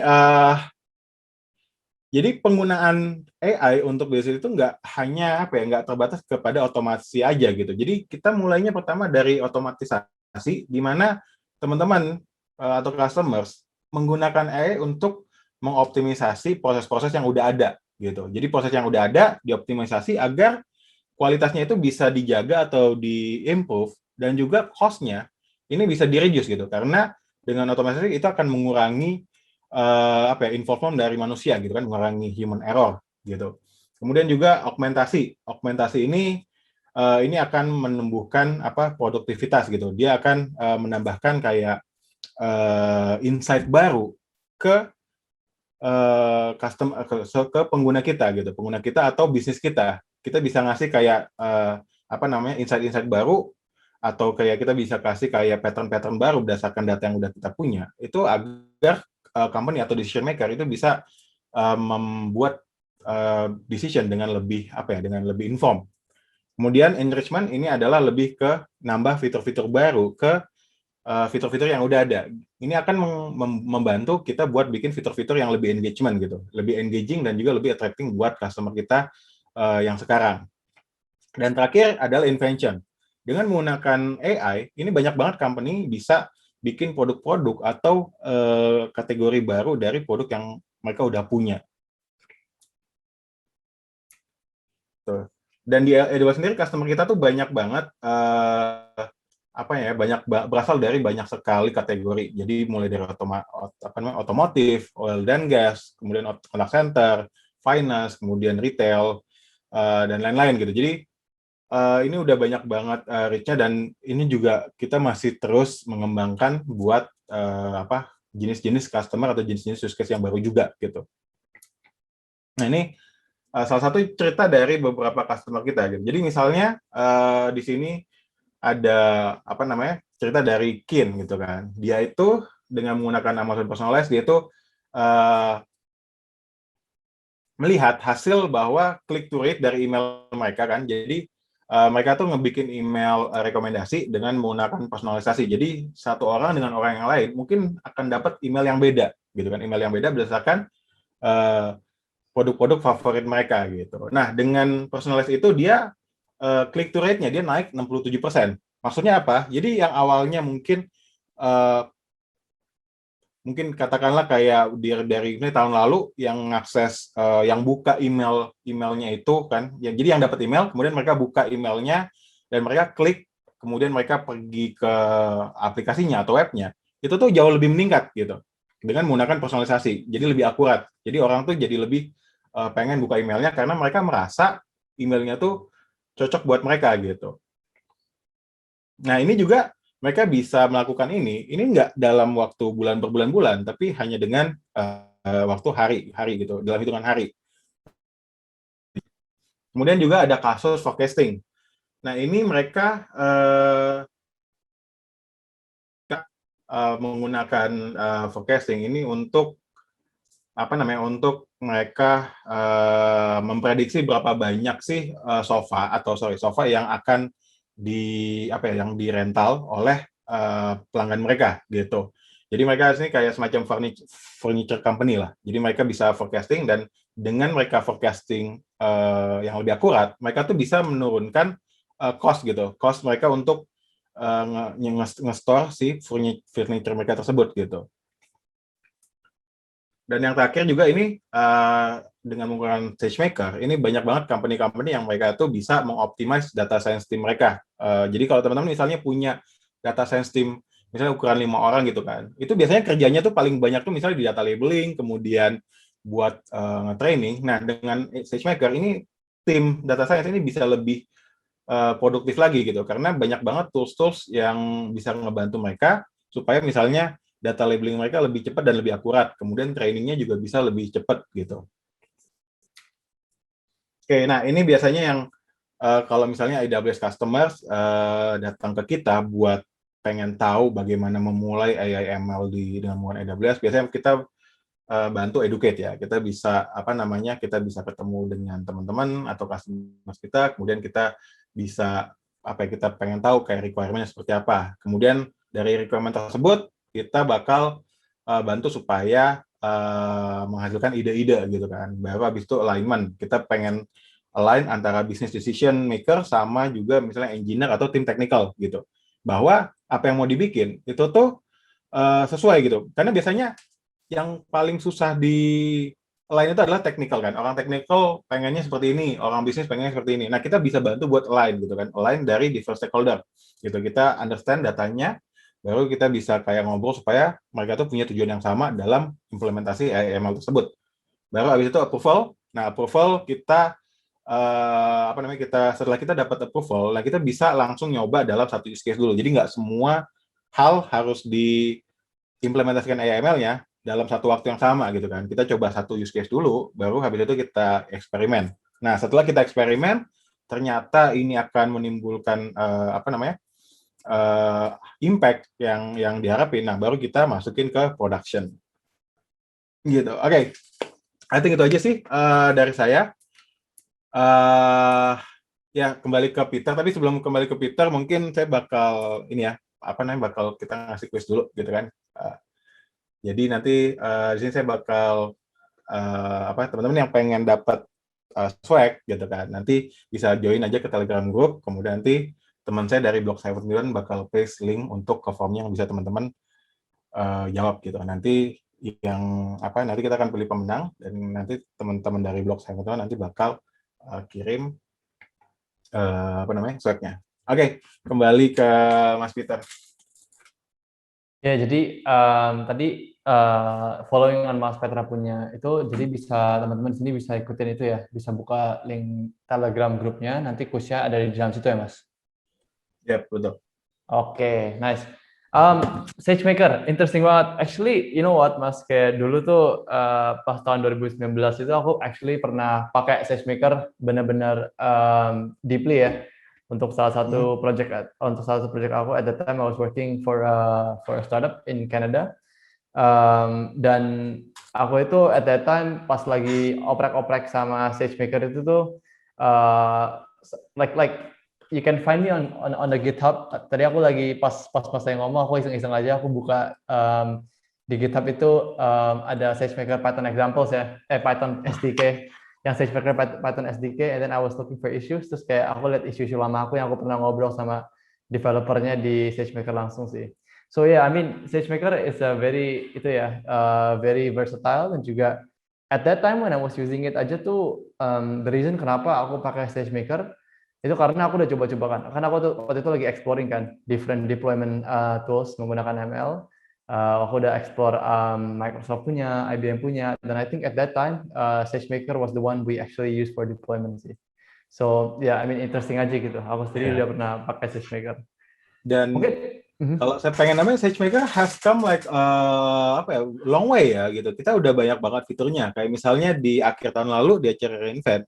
jadi penggunaan AI untuk bisnis itu nggak hanya nggak terbatas kepada otomasi aja gitu. Jadi kita mulainya pertama dari otomatisasi, di mana teman-teman atau customers menggunakan AI untuk mengoptimisasi proses-proses yang udah ada gitu. Jadi proses yang udah ada dioptimisasi agar kualitasnya itu bisa dijaga atau di-improve, dan juga cost-nya ini bisa di-reduce gitu. Karena dengan otomatisasi itu akan mengurangi involvement dari manusia gitu kan, mengurangi human error gitu. Kemudian juga augmentasi ini akan menumbuhkan produktivitas gitu. Dia akan menambahkan kayak insight baru ke ke pengguna kita gitu, pengguna kita atau bisnis kita. Kita bisa ngasih kayak insight-insight baru, atau kayak kita bisa kasih kayak pattern-pattern baru berdasarkan data yang udah kita punya. Itu agar company atau decision maker itu bisa membuat decision dengan lebih inform. Kemudian enrichment ini adalah lebih ke nambah fitur-fitur baru ke fitur-fitur yang udah ada. Ini akan membantu kita buat bikin fitur-fitur yang lebih engagement gitu, lebih engaging dan juga lebih attracting buat customer kita yang sekarang. Dan terakhir adalah invention. Dengan menggunakan AI, ini banyak banget company bisa bikin produk-produk atau kategori baru dari produk yang mereka udah punya. Tuh. Dan di AWS sendiri customer kita tuh banyak banget berasal dari banyak sekali kategori. Jadi mulai dari otomotif, oil dan gas, kemudian contact center, finance, kemudian retail dan lain-lain gitu. Jadi ini udah banyak banget reach-nya, dan ini juga kita masih terus mengembangkan buat jenis-jenis customer atau jenis-jenis use case yang baru juga gitu. Nah, ini salah satu cerita dari beberapa customer kita gitu. Jadi misalnya di sini ada cerita dari Kin gitu kan. Dia itu dengan menggunakan Amazon Personalize, dia itu melihat hasil bahwa click to rate dari email mereka kan. Jadi mereka tuh ngebikin email rekomendasi dengan menggunakan personalisasi. Jadi satu orang dengan orang yang lain mungkin akan dapat email yang beda, gitu kan? Email yang beda berdasarkan produk-produk favorit mereka gitu. Nah, dengan personalisasi itu dia click to rate-nya dia naik 67%. Maksudnya apa? Jadi yang awalnya mungkin mungkin katakanlah kayak dari ini tahun lalu yang ngakses yang buka emailnya itu kan, ya, jadi yang dapat email kemudian mereka buka emailnya dan mereka klik, kemudian mereka pergi ke aplikasinya atau webnya, itu tuh jauh lebih meningkat gitu dengan menggunakan personalisasi, jadi lebih akurat. Jadi orang tuh jadi lebih pengen buka emailnya karena mereka merasa emailnya tuh cocok buat mereka gitu. Nah, ini juga mereka bisa melakukan ini nggak dalam waktu bulan berbulan-bulan, tapi hanya dengan waktu hari gitu, dalam hitungan hari. Kemudian juga ada kasus forecasting. Nah, ini mereka menggunakan forecasting ini untuk apa namanya? Untuk mereka memprediksi berapa banyak sih sofa yang akan yang dirental oleh pelanggan mereka gitu. Jadi mereka ini kayak semacam furniture company lah. Jadi mereka bisa forecasting, dan dengan mereka forecasting yang lebih akurat, mereka tuh bisa menurunkan cost gitu. Cost mereka untuk nge-store si furniture mereka tersebut gitu. Dan yang terakhir juga ini dengan menggunakan SageMaker, ini banyak banget company-company yang mereka tuh bisa mengoptimize data science team mereka. Jadi kalau teman-teman misalnya punya data science team, misalnya ukuran 5 orang gitu kan, itu biasanya kerjanya tuh paling banyak tuh misalnya di data labeling, kemudian buat nge-training. Nah, dengan SageMaker ini tim data science ini bisa lebih produktif lagi gitu, karena banyak banget tools-tools yang bisa ngebantu mereka supaya misalnya data labeling mereka lebih cepat dan lebih akurat, kemudian trainingnya juga bisa lebih cepat gitu. Oke, nah ini biasanya yang kalau misalnya AWS customers datang ke kita buat pengen tahu bagaimana memulai AI ML dengan menggunakan AWS, biasanya kita bantu educate ya. Kita bisa kita bisa ketemu dengan teman-teman atau customers kita, kemudian kita bisa kita pengen tahu kayak requirement-nya seperti apa. Kemudian dari requirement tersebut kita bakal bantu supaya menghasilkan ide-ide gitu kan. Baru habis itu alignment. Kita pengen align antara business decision maker sama juga misalnya engineer atau tim technical gitu. Bahwa apa yang mau dibikin itu tuh sesuai gitu. Karena biasanya yang paling susah di align itu adalah technical kan. Orang technical pengennya seperti ini, orang bisnis pengennya seperti ini. Nah, kita bisa bantu buat align gitu kan. Align dari diverse stakeholder. Gitu. Kita understand datanya, baru kita bisa kayak ngobrol supaya mereka tuh punya tujuan yang sama dalam implementasi AML tersebut. Baru habis itu approval. Nah, approval kita setelah kita dapat approval, nah kita bisa langsung nyoba dalam satu use case dulu. Jadi nggak semua hal harus diimplementasikan AML-nya dalam satu waktu yang sama gitu kan. Kita coba satu use case dulu, baru habis itu kita eksperimen. Nah, setelah kita eksperimen, ternyata ini akan menimbulkan impact yang diharapin. Nah, baru kita masukin ke production. Gitu. Oke. I think itu aja sih dari saya. Ya, kembali ke Peter. Tapi sebelum kembali ke Peter, mungkin saya bakal bakal kita ngasih quiz dulu gitu kan. Jadi nanti di sini saya bakal teman-teman yang pengen dapat swag gitu kan, nanti bisa join aja ke Telegram group, kemudian nanti teman saya dari Blog 7 bakal paste link untuk ke formnya yang bisa teman-teman jawab gitu. Nanti nanti kita akan pilih pemenang, dan nanti teman-teman dari Blog 7 nanti bakal kirim swagnya. Oke, kembali ke Mas Peter. Ya, jadi tadi following on Mas Petra punya itu, jadi bisa teman-teman sini bisa ikutin itu ya, bisa buka link Telegram grupnya, nanti kuisnya ada di dalam situ ya Mas? Ya, betul. Oke, nice. SageMaker, interesting banget. Actually, you know what Mas, kayak dulu tuh pas tahun 2019 itu aku actually pernah pakai SageMaker benar-benar deeply ya. Untuk salah satu project aku at the time I was working for a startup in Canada, dan aku itu at that time pas lagi oprek-oprek sama SageMaker itu tuh like you can find me on the GitHub. Tadi aku lagi pas saya ngomong, aku iseng-iseng aja aku buka di GitHub itu ada SageMaker Python examples ya, Python SDK, yang SageMaker Python SDK, and then I was looking for issues, terus kayak aku lihat isu-isu lama aku yang aku pernah ngobrol sama developernya di SageMaker langsung sih. So yeah, I mean SageMaker is a very very versatile, dan juga at that time when I was using it aja tuh, the reason kenapa aku pakai SageMaker itu karena aku udah coba-coba kan. Karena aku tuh waktu itu lagi exploring kan different deployment tools menggunakan ML. Aku udah explore Microsoft punya, IBM punya, dan I think at that time SageMaker was the one we actually use for deployment sih. So yeah, I mean interesting aja gitu. Aku sendiri Yeah. udah pernah pakai SageMaker. Dan Mungkin kalau saya pengen namanya SageMaker has come like apa ya, long way ya gitu. Kita udah banyak banget fiturnya. Kayak misalnya di akhir tahun lalu di acara reInvent,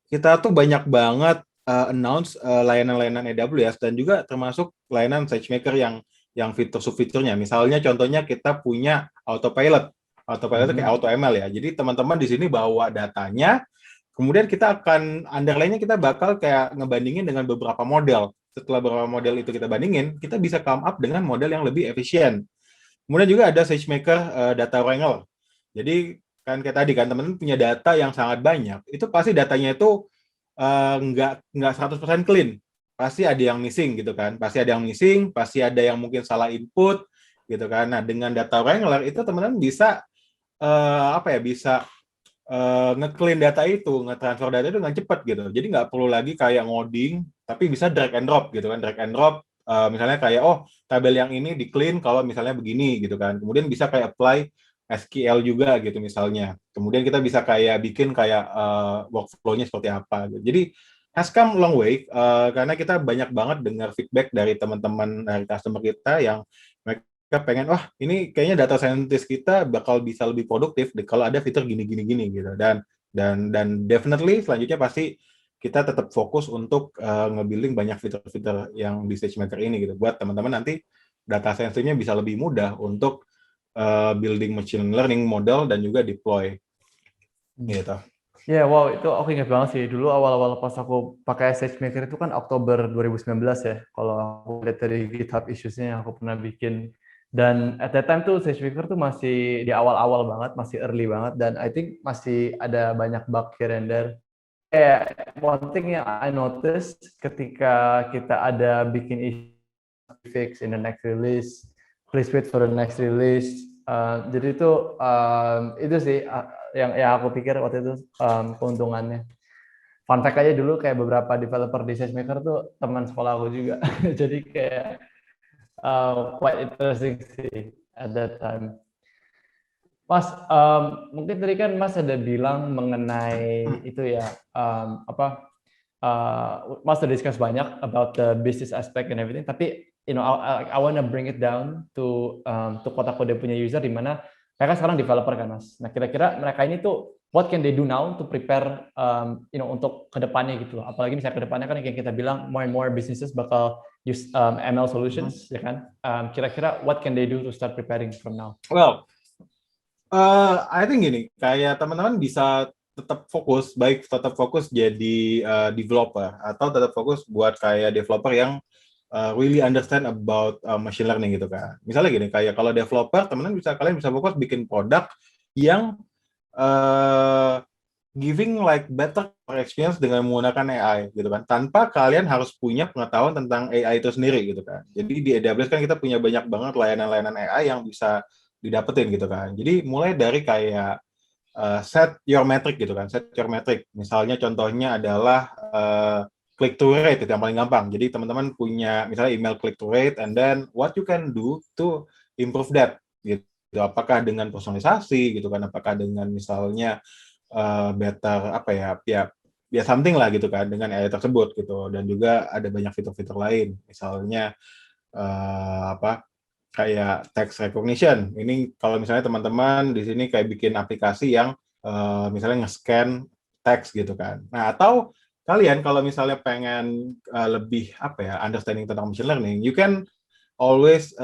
kita tuh banyak banget announce layanan-layanan AWS dan juga termasuk layanan SageMaker yang fitur subfiturnya. Misalnya contohnya kita punya autopilot. Autopilot itu kayak auto ML ya. Jadi teman-teman di sini bawa datanya, kemudian kita akan underline-nya kita bakal kayak ngebandingin dengan beberapa model. Setelah beberapa model itu kita bandingin, kita bisa come up dengan model yang lebih efisien. Kemudian juga ada SageMaker Data Wrangler. Jadi kan kayak tadi kan teman-teman punya data yang sangat banyak, itu pasti datanya itu nggak 100% clean. Pasti ada yang missing gitu kan. Pasti ada yang missing, pasti ada yang mungkin salah input gitu kan. Nah, dengan Data Wrangler itu teman-teman bisa apa ya, bisa nge-clean data itu, nge-transfer data itu dengan cepat gitu. Jadi nggak perlu lagi kayak ngoding, tapi bisa drag and drop gitu kan. Drag and drop, misalnya kayak, oh tabel yang ini di-clean kalau misalnya begini gitu kan. Kemudian bisa kayak apply SQL juga gitu misalnya. Kemudian kita bisa kayak bikin kayak workflow-nya seperti apa gitu. Jadi has come long way, karena kita banyak banget dengar feedback dari teman-teman, dari customer kita yang mereka pengen, wah ini kayaknya data scientist kita bakal bisa lebih produktif kalau ada fitur gini gitu. Dan definitely selanjutnya pasti kita tetap fokus untuk nge-building banyak fitur-fitur yang di SageMaker ini gitu. Buat teman-teman nanti data science-nya bisa lebih mudah untuk building machine learning model dan juga deploy gitu. Ya, wow, itu aku ingat banget sih. Dulu awal-awal pas aku pakai SageMaker itu kan Oktober 2019 ya. Kalau aku lihat dari GitHub issues-nya yang aku pernah bikin. Dan at that time tuh SageMaker tuh masih di awal-awal banget, masih early banget. Dan I think masih ada banyak bug here and there. One thing yang I noticed ketika kita ada bikin issue fix in the next release, please wait for the next release. Jadi itu sih yang aku pikir waktu itu keuntungannya. Fun fact aja, dulu kayak beberapa developer di SageMaker tuh teman sekolah aku juga. Jadi kayak quite interesting sih at that time. Mas, mungkin tadi kan Mas ada bilang mengenai itu ya, Mas sudah discuss banyak about the business aspect and everything, tapi I wanna bring it down to Kota Kode punya user, di mana mereka sekarang developer kan Mas. Nah, kira-kira mereka ini tuh what can they do now to prepare untuk kedepannya gitu loh. Apalagi misalnya kedepannya kan yang kita bilang more and more businesses bakal use ML solutions, ya kan? Kira-kira what can they do to start preparing from now? Well, I think gini, kayak teman-teman bisa tetap fokus jadi developer atau tetap fokus buat kayak developer yang really understand about machine learning gitu kan. Misalnya gini, kayak kalau developer kalian bisa fokus bikin produk yang giving like better experience dengan menggunakan AI gitu kan, tanpa kalian harus punya pengetahuan tentang AI itu sendiri gitu kan. Jadi di AWS kan kita punya banyak banget layanan-layanan AI yang bisa didapetin gitu kan. Jadi mulai dari kayak set your metric gitu kan, set your metric. Misalnya contohnya adalah click to rate, itu yang paling gampang. Jadi teman-teman punya misalnya email click to rate, and then what you can do to improve that gitu. Apakah dengan personalisasi gitu kan, apakah dengan misalnya better apa ya something lah gitu kan dengan AI tersebut gitu. Dan juga ada banyak fitur-fitur lain, misalnya kayak text recognition. Ini kalau misalnya teman-teman di sini kayak bikin aplikasi yang misalnya nge-scan teks gitu kan. Nah, atau kalian kalau misalnya pengen lebih understanding tentang machine learning, you can always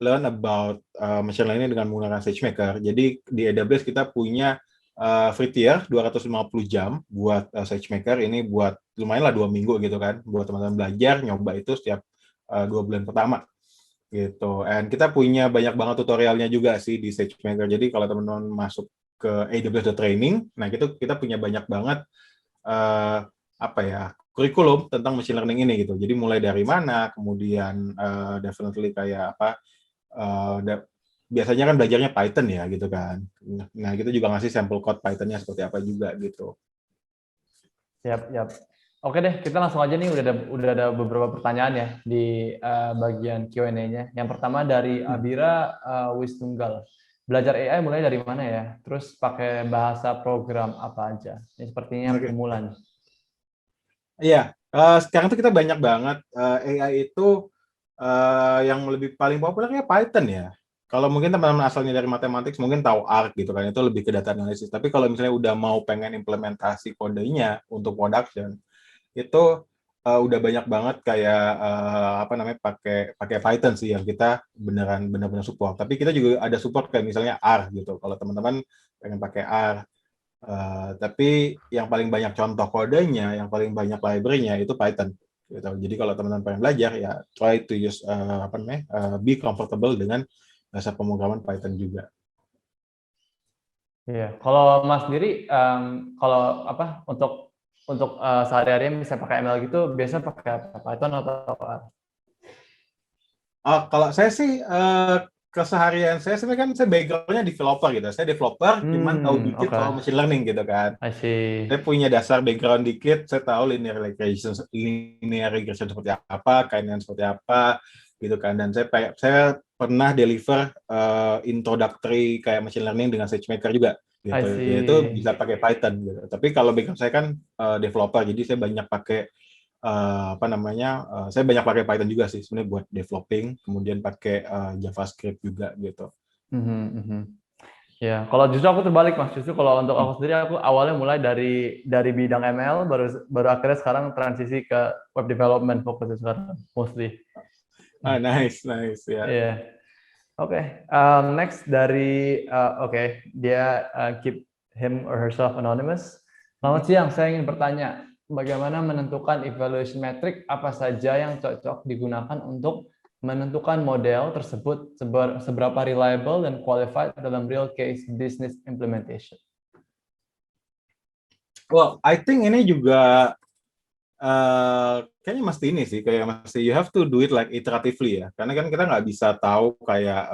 learn about machine learning dengan menggunakan SageMaker. Jadi di AWS kita punya free tier 250 jam buat SageMaker. Ini buat lumayan lah 2 minggu gitu kan, buat teman-teman belajar nyoba itu setiap 2 bulan pertama gitu. And kita punya banyak banget tutorialnya juga sih di SageMaker. Jadi kalau teman-teman masuk ke AWS Training, nah kita punya banyak banget kurikulum tentang machine learning ini gitu. Jadi mulai dari mana, kemudian definitely kayak apa, biasanya kan belajarnya Python ya gitu kan. Nah kita juga ngasih sampel code Python-nya seperti apa juga gitu. Yap, yap. Oke deh, kita langsung aja nih udah ada beberapa pertanyaan ya di bagian Q&A-nya. Yang pertama dari Abira Wisnunggal. Belajar AI mulai dari mana ya? Terus pakai bahasa program apa aja? Ini sepertinya Oke. pemula nih. Iya, sekarang tuh kita banyak banget AI itu yang lebih paling populer ya Python ya. Kalau mungkin teman-teman asalnya dari matematik mungkin tahu R gitu kan, itu lebih ke data analisis. Tapi kalau misalnya udah mau pengen implementasi kodenya untuk production, itu udah banyak banget kayak apa namanya pakai pakai Python sih yang kita benar-benar support. Tapi kita juga ada support kayak misalnya R gitu. Kalau teman-teman pengen pakai R, tapi yang paling banyak contoh kodenya, yang paling banyak library-nya itu Python. Gitu. Jadi kalau teman-teman pengen belajar ya try to use apa namanya be comfortable dengan bahasa pemrograman Python juga. Iya. Kalau Mas sendiri, kalau apa untuk sehari-hari bisa pakai ML gitu, biasa pakai apa? Python atau R? Kalau saya sih keseharian saya sebenarnya kan saya background-nya developer gitu. Saya developer, cuman tahu dikit Oke. soal machine learning gitu kan. I see. Saya punya dasar background dikit, saya tahu linear regression seperti apa, kainan seperti apa, gitu kan. Dan saya pernah deliver introductory kayak machine learning dengan SageMaker juga, I gitu. Yaitu see. bisa pakai Python, gitu. Tapi kalau background saya kan developer, jadi saya banyak pakai apa namanya, saya banyak pakai Python juga sih sebenarnya buat developing, kemudian pakai JavaScript juga, gitu. Ya, kalau justru aku terbalik Mas. Justru kalau untuk aku sendiri aku awalnya mulai dari bidang ML, baru akhirnya sekarang transisi ke web development fokusnya sekarang mostly. Nice, nice ya. Iya. Oke. Next dari oke, dia keep him or herself anonymous. Selamat siang, saya ingin bertanya, bagaimana menentukan evaluation metric apa saja yang cocok digunakan untuk menentukan model tersebut seberapa reliable dan qualified dalam real case business implementation. Well, I think ini juga kayaknya mesti ini sih, kayak mesti you have to do it like iteratively ya. Karena kan kita nggak bisa tahu kayak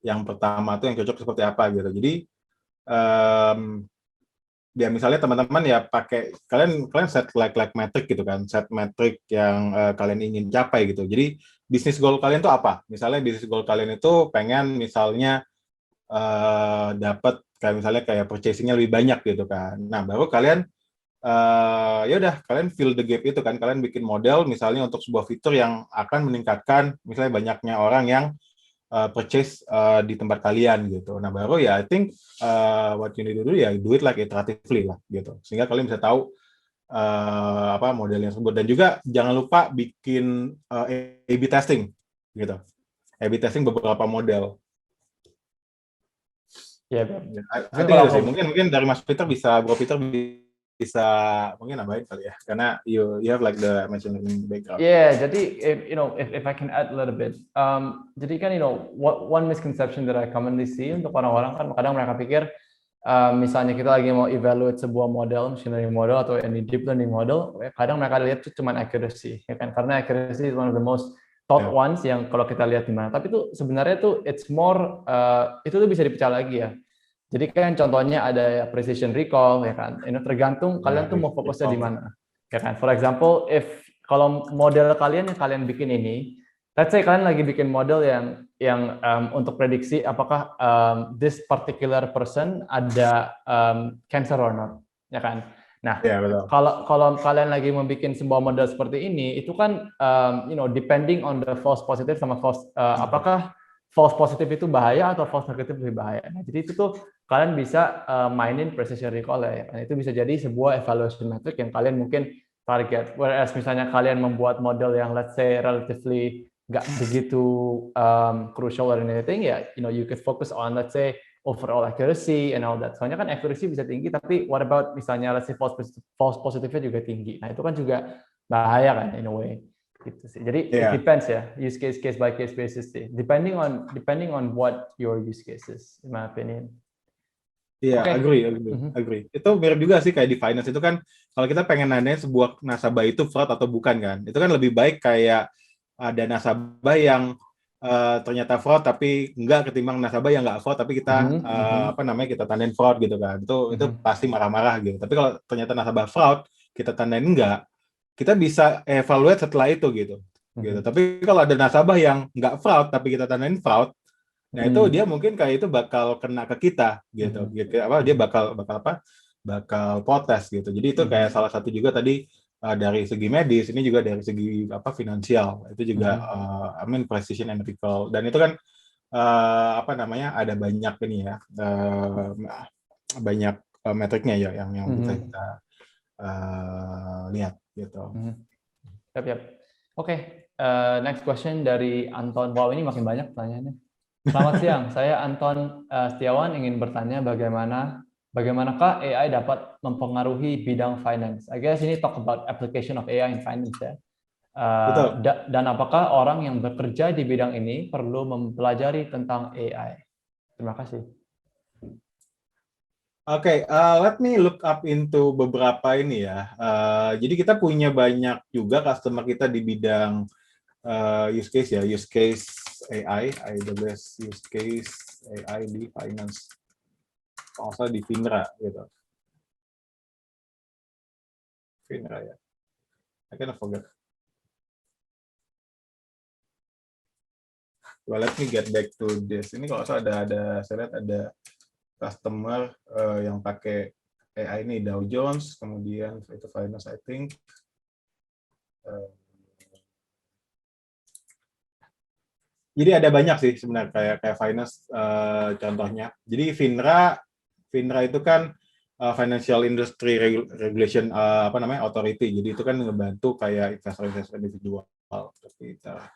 yang pertama tuh yang cocok seperti apa gitu. Jadi ya misalnya teman-teman ya pakai kalian set like metric gitu kan, set metric yang kalian ingin capai gitu. Jadi bisnis goal kalian tuh apa? Misalnya bisnis goal kalian itu pengen misalnya dapat kayak misalnya kayak purchasing-nya lebih banyak gitu kan. Nah, baru kalian ya udah kalian fill the gap itu kan, kalian bikin model misalnya untuk sebuah fitur yang akan meningkatkan misalnya banyaknya orang yang purchase di tempat kalian gitu. Nah baru ya I think what you need to do ya do it like iteratively lah gitu, sehingga kalian bisa tahu apa modelnya tersebut. Dan juga jangan lupa bikin A/B testing gitu, A/B testing beberapa model. Ya, I think itu sih mungkin dari Mas Peter bisa, Bro Peter bisa mungkin nambahin kali ya, karena you have like the machine learning background. Jadi if I can add a little bit, jadi kan one misconception that I commonly see untuk orang-orang kan kadang mereka pikir misalnya kita lagi mau evaluate sebuah model, machine learning model atau any deep learning model, kadang mereka lihat itu cuma accuracy, ya kan? Karena accuracy is one of the most top ones yang kalau kita lihat di mana. Tapi itu sebenarnya tuh it's more itu tuh bisa dipecah lagi ya. Jadi kan contohnya ada precision recall, ya kan? Ini tergantung kalian tuh mau fokusnya di mana, ya kan? For example, kalau model kalian yang kalian bikin ini, let's say kalian lagi bikin model yang untuk prediksi apakah this particular person ada cancer or not, ya kan? Nah, kalau kalian lagi membuat sebuah model seperti ini, itu kan depending on the false positive sama false apakah false positive itu bahaya atau false negative lebih bahaya. Nah, jadi itu tuh kalian bisa mainin precision recall ya. Itu bisa jadi sebuah evaluation metric yang kalian mungkin target. Whereas misalnya kalian membuat model yang let's say relatively nggak begitu crucial or anything ya, you could focus on let's say overall accuracy and all that. Soalnya kan accuracy bisa tinggi, tapi what about misalnya let's say false positive-nya juga tinggi. Nah itu kan juga bahaya kan in a way. Gitu sih. Jadi it depends ya, use case by case basis sih. Depending on what your use case is, in my opinion. Iya, Oke. agree. Itu mirip juga sih kayak di finance itu kan, kalau kita pengen nanya sebuah nasabah itu fraud atau bukan kan, itu kan lebih baik kayak ada nasabah yang ternyata fraud tapi enggak, ketimbang nasabah yang enggak fraud tapi kita apa namanya kita tandain fraud gitu kan. Itu pasti marah-marah gitu. Tapi kalau ternyata nasabah fraud kita tandain enggak, kita bisa evaluate setelah itu gitu. Gitu. Tapi kalau ada nasabah yang enggak fraud tapi kita tandain fraud, nah itu dia mungkin kayak itu bakal kena ke kita gitu. Apa dia bakal apa? Bakal protes gitu. Jadi itu kayak salah satu juga tadi dari segi medis, ini juga dari segi apa finansial. Itu juga I mean precision and recall. Dan itu kan apa namanya? Ada banyak ini ya. Banyak metriknya ya yang bisa kita lihat gitu. Yap, yap. Oke, next question dari Anton. Wow, ini makin banyak pertanyaannya. Selamat siang, saya Anton Setiawan ingin bertanya bagaimanakah AI dapat mempengaruhi bidang finance? I guess ini talk about application of AI in finance ya. Betul. Dan apakah orang yang bekerja di bidang ini perlu mempelajari tentang AI? Terima kasih. Oke, let me look up into beberapa ini ya. Jadi kita punya banyak juga customer kita di bidang use case ya, use case AI, AWS use case AI di finance, kalau nggak salah di Finra gitu. Finra ya, I kind of forget. Well, let me get back to this. Ini kalau salah ada saya lihat ada customer yang pakai AI ini Dow Jones, kemudian itu finance I think. Jadi ada banyak sih sebenarnya kayak finance contohnya. Jadi Finra itu kan Financial Industry Regulation apa namanya authority. Jadi itu kan ngebantu kayak investor individual. Tapi kita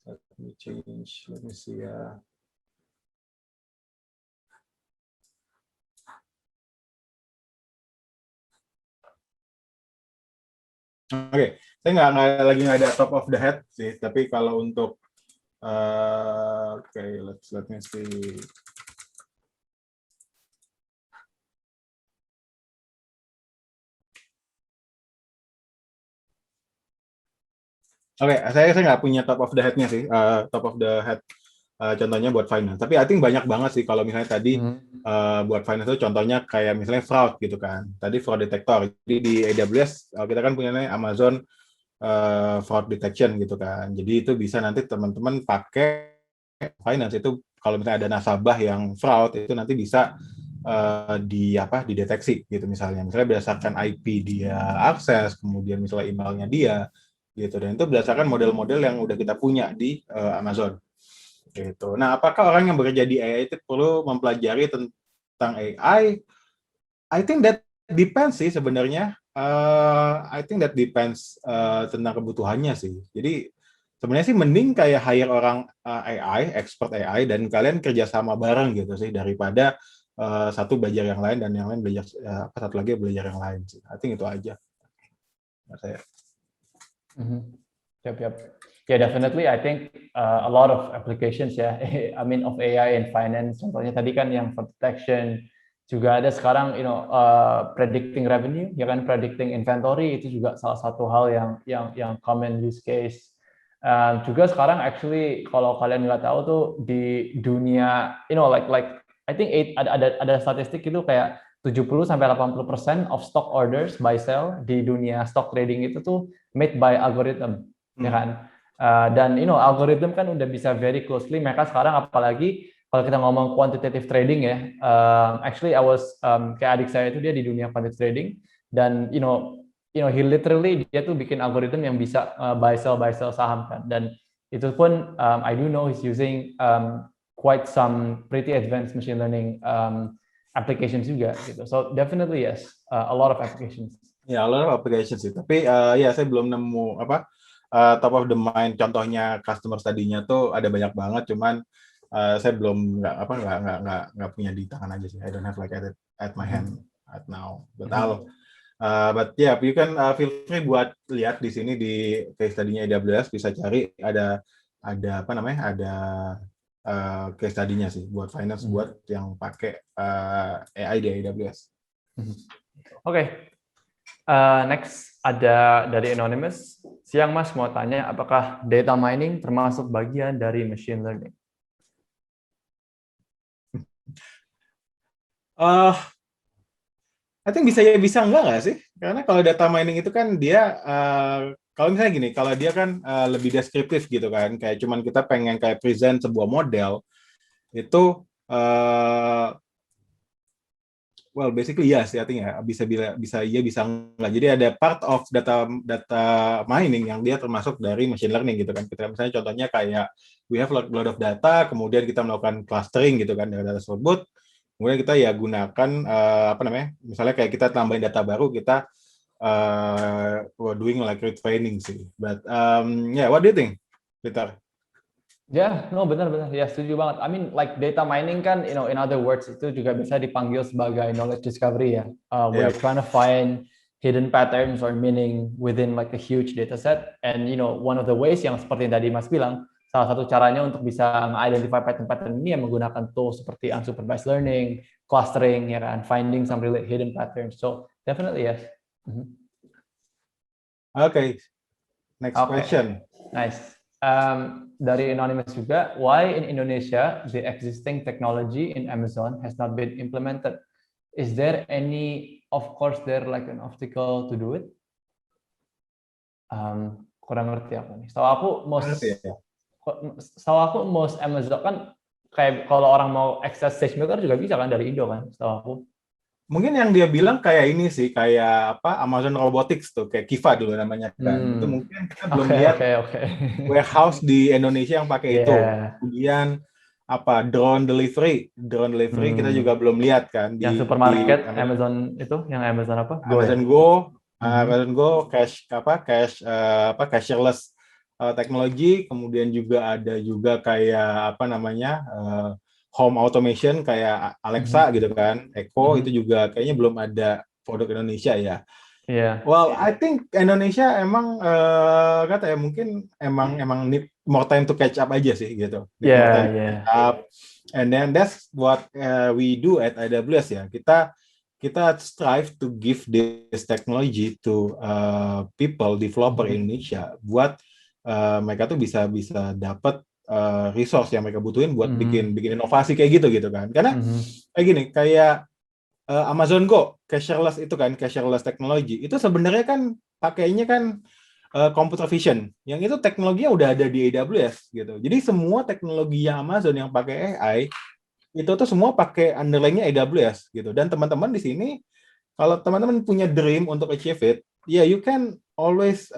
let me see ya. Oke, saya nggak ada top of the head sih. Tapi kalau untuk oke, let me see. Oke, saya nggak punya top of the head-nya sih, top of the head contohnya buat finance. Tapi I think banyak banget sih kalau misalnya tadi buat finance itu contohnya kayak misalnya fraud gitu kan. Tadi fraud detector. Jadi di AWS kita kan punya Amazon fraud detection gitu kan. Jadi itu bisa nanti teman-teman pakai finance itu kalau misalnya ada nasabah yang fraud itu nanti bisa dideteksi gitu misalnya berdasarkan IP dia akses, kemudian misalnya emailnya dia gitu, dan itu berdasarkan model-model yang udah kita punya di Amazon gitu. Nah, apakah orang yang bekerja di AI itu perlu mempelajari tentang AI? I think that depends sih sebenarnya. I think that depends tentang kebutuhannya sih. Jadi sebenarnya sih mending kayak hire orang AI, expert AI, dan kalian kerjasama bareng gitu sih daripada satu belajar yang lain dan yang lain belajar satu lagi belajar yang lain sih. I think itu aja. Saya. Yep, yep. Yeah, definitely. I think a lot of applications ya. I mean of AI in finance. Contohnya tadi kan yang fraud detection, juga ada sekarang predicting revenue, ya kan, predicting inventory itu juga salah satu hal yang common use case. Juga sekarang actually kalau kalian nggak tahu tuh di dunia, like I think ada statistik itu kayak 70-80% of stock orders buy sell di dunia stock trading itu tuh made by algorithm, ya kan? Dan algorithm kan udah bisa very closely. Mereka sekarang apalagi kalau kita ngomong quantitative trading ya, actually I was kayak adik saya itu dia di dunia quantitative trading dan he literally dia tuh bikin algorithm yang bisa buy sell saham kan, dan itu pun I do know he's using quite some pretty advanced machine learning applications juga gitu. So definitely yes, a lot of applications. Ya, a lot of applications sih. Tapi ya saya belum nemu apa top of the mind contohnya customer tadinya tuh ada banyak banget, cuman saya belum nggak punya di tangan aja sih. I don't have like at my hand at now. But yeah, you can feel free buat lihat di sini di case tadinya AWS, bisa cari ada apa namanya, ada case study-nya sih buat finance, buat yang pakai AI di AWS. Oke. Next ada dari Anonymous. Siang Mas mau tanya, apakah data mining termasuk bagian dari machine learning? I think bisa ya bisa nggak sih? Karena kalau data mining itu kan dia kalau misalnya gini, kalau dia kan lebih deskriptif gitu kan, kayak cuman kita pengen kayak present sebuah model itu well basically yes, I think ya bisa iya bisa nggak. Jadi ada part of data mining yang dia termasuk dari machine learning gitu kan. Kita misalnya contohnya kayak we have a lot of data, kemudian kita melakukan clustering gitu kan dari data tersebut. Kemudian kita ya gunakan apa namanya? Misalnya kayak kita tambahin data baru, kita we're doing like retraining sih. But yeah, what do you think, Peter? Ya, no benar-benar ya setuju banget. I mean like data mining kan, you know, in other words itu juga bisa dipanggil sebagai knowledge discovery ya. Where Yeah. you're trying to find hidden patterns or meaning within like a huge data set. And you know, one of the ways yang seperti yang tadi Mas bilang, salah satu caranya untuk bisa identify pattern-pattern ini yang menggunakan tools seperti unsupervised learning, clustering, ya kan, finding some really hidden patterns. So definitely yes. Okay, next question. Nice. Dari Anonymous juga, why in Indonesia the existing technology in Amazon has not been implemented? Is there any, of course, there like an obstacle to do it? Kurang ngerti aku nih. Setahu aku most Amazon kan kayak kalau orang mau access SageMaker juga bisa kan dari Indo kan, setahu aku. Mungkin yang dia bilang kayak ini sih, kayak apa Amazon Robotics tuh, kayak Kiva dulu namanya kan. Itu mungkin kita belum lihat warehouse di Indonesia yang pakai itu. Kemudian apa drone delivery kita juga belum lihat kan di yang supermarket di Amazon itu, yang Amazon apa? Amazon Go, Amazon Go cashierless teknologi. Kemudian juga ada juga kayak apa namanya home automation kayak Alexa gitu kan, Echo itu juga kayaknya belum ada produk Indonesia ya. Well, I think Indonesia emang kata ya mungkin emang need more time to catch up aja sih gitu. Need more time to catch up. And then that's what we do at AWS ya. Kita strive to give this technology to people developer Indonesia buat mereka tuh bisa dapat resource yang mereka butuhin buat bikin inovasi kayak gitu kan. Karena kayak gini, kayak Amazon Go, cashierless itu kan, cashierless teknologi, itu sebenarnya kan pakainya kan computer vision, yang itu teknologinya udah ada di AWS gitu. Jadi semua teknologi yang Amazon yang pakai AI, itu tuh semua pakai underlying-nya AWS gitu. Dan teman-teman di sini, kalau teman-teman punya dream untuk achieve it, ya you can always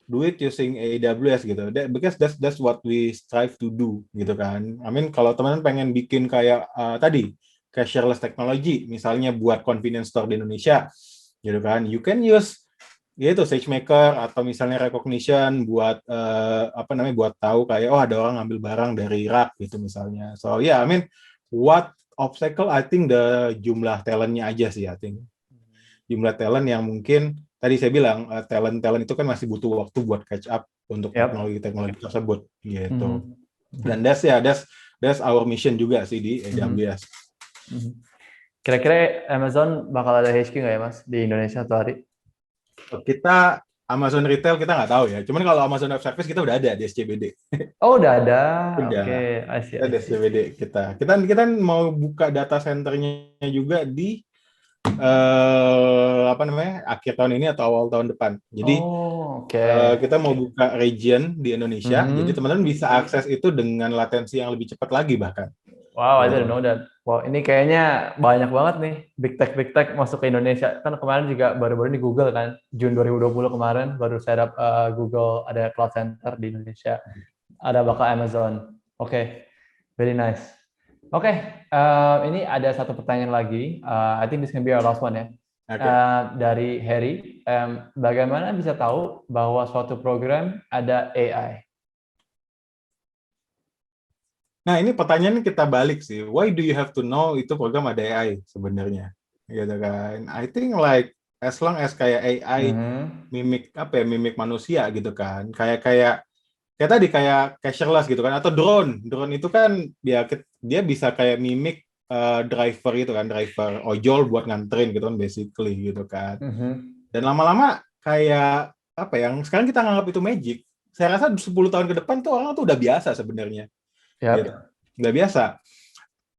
do it using AWS gitu. Because that's what we strive to do gitu kan. I mean kalau teman-teman pengen bikin kayak tadi cashierless technology, misalnya buat convenience store di Indonesia, gitu kan, you can use yaitu SageMaker atau misalnya recognition buat apa namanya buat tahu kayak oh ada orang ngambil barang dari rak gitu misalnya. So yeah, I mean what obstacle I think the jumlah talentnya aja sih, I think jumlah talent yang mungkin tadi saya bilang talent itu kan masih butuh waktu buat catch up untuk teknologi tersebut gitu. Dan that's our mission juga sih di AWS. Kira-kira Amazon bakal ada HQ nggak ya Mas di Indonesia suatu hari? Kita Amazon Retail kita nggak tahu ya. Cuman kalau Amazon Web Service kita udah ada di SCBD. Oh udah ada. Udah. I see. Ada SCBD kita mau buka data centernya juga di apa namanya akhir tahun ini atau awal tahun depan. Jadi kita mau buka region di Indonesia. Jadi teman-teman bisa akses itu dengan latensi yang lebih cepat lagi bahkan. Wow, I didn't know that. Wow, ini kayaknya banyak banget nih big tech masuk ke Indonesia. Kan kemarin juga baru-baru di Google kan, Juni 2020 kemarin baru setup Google ada cloud center di Indonesia. Ada bakal Amazon. Oke, very nice. Oke, ini ada satu pertanyaan lagi. I think this can be our last one ya. Dari Harry, bagaimana bisa tahu bahwa suatu program ada AI? Nah, ini pertanyaan kita balik sih. Why do you have to know itu program ada AI sebenarnya? Gitu kan. I think like as long as kayak AI mimik manusia gitu kan. Kayak kayak tadi kayak cashless gitu kan, atau drone itu kan dia bisa kayak mimik driver itu kan, driver ojol buat nganterin gitu kan basically gitu kan. Dan lama-lama kayak apa yang sekarang kita nganggap itu magic, saya rasa 10 tahun ke depan tuh orang tuh udah biasa sebenarnya. Gitu. Udah biasa.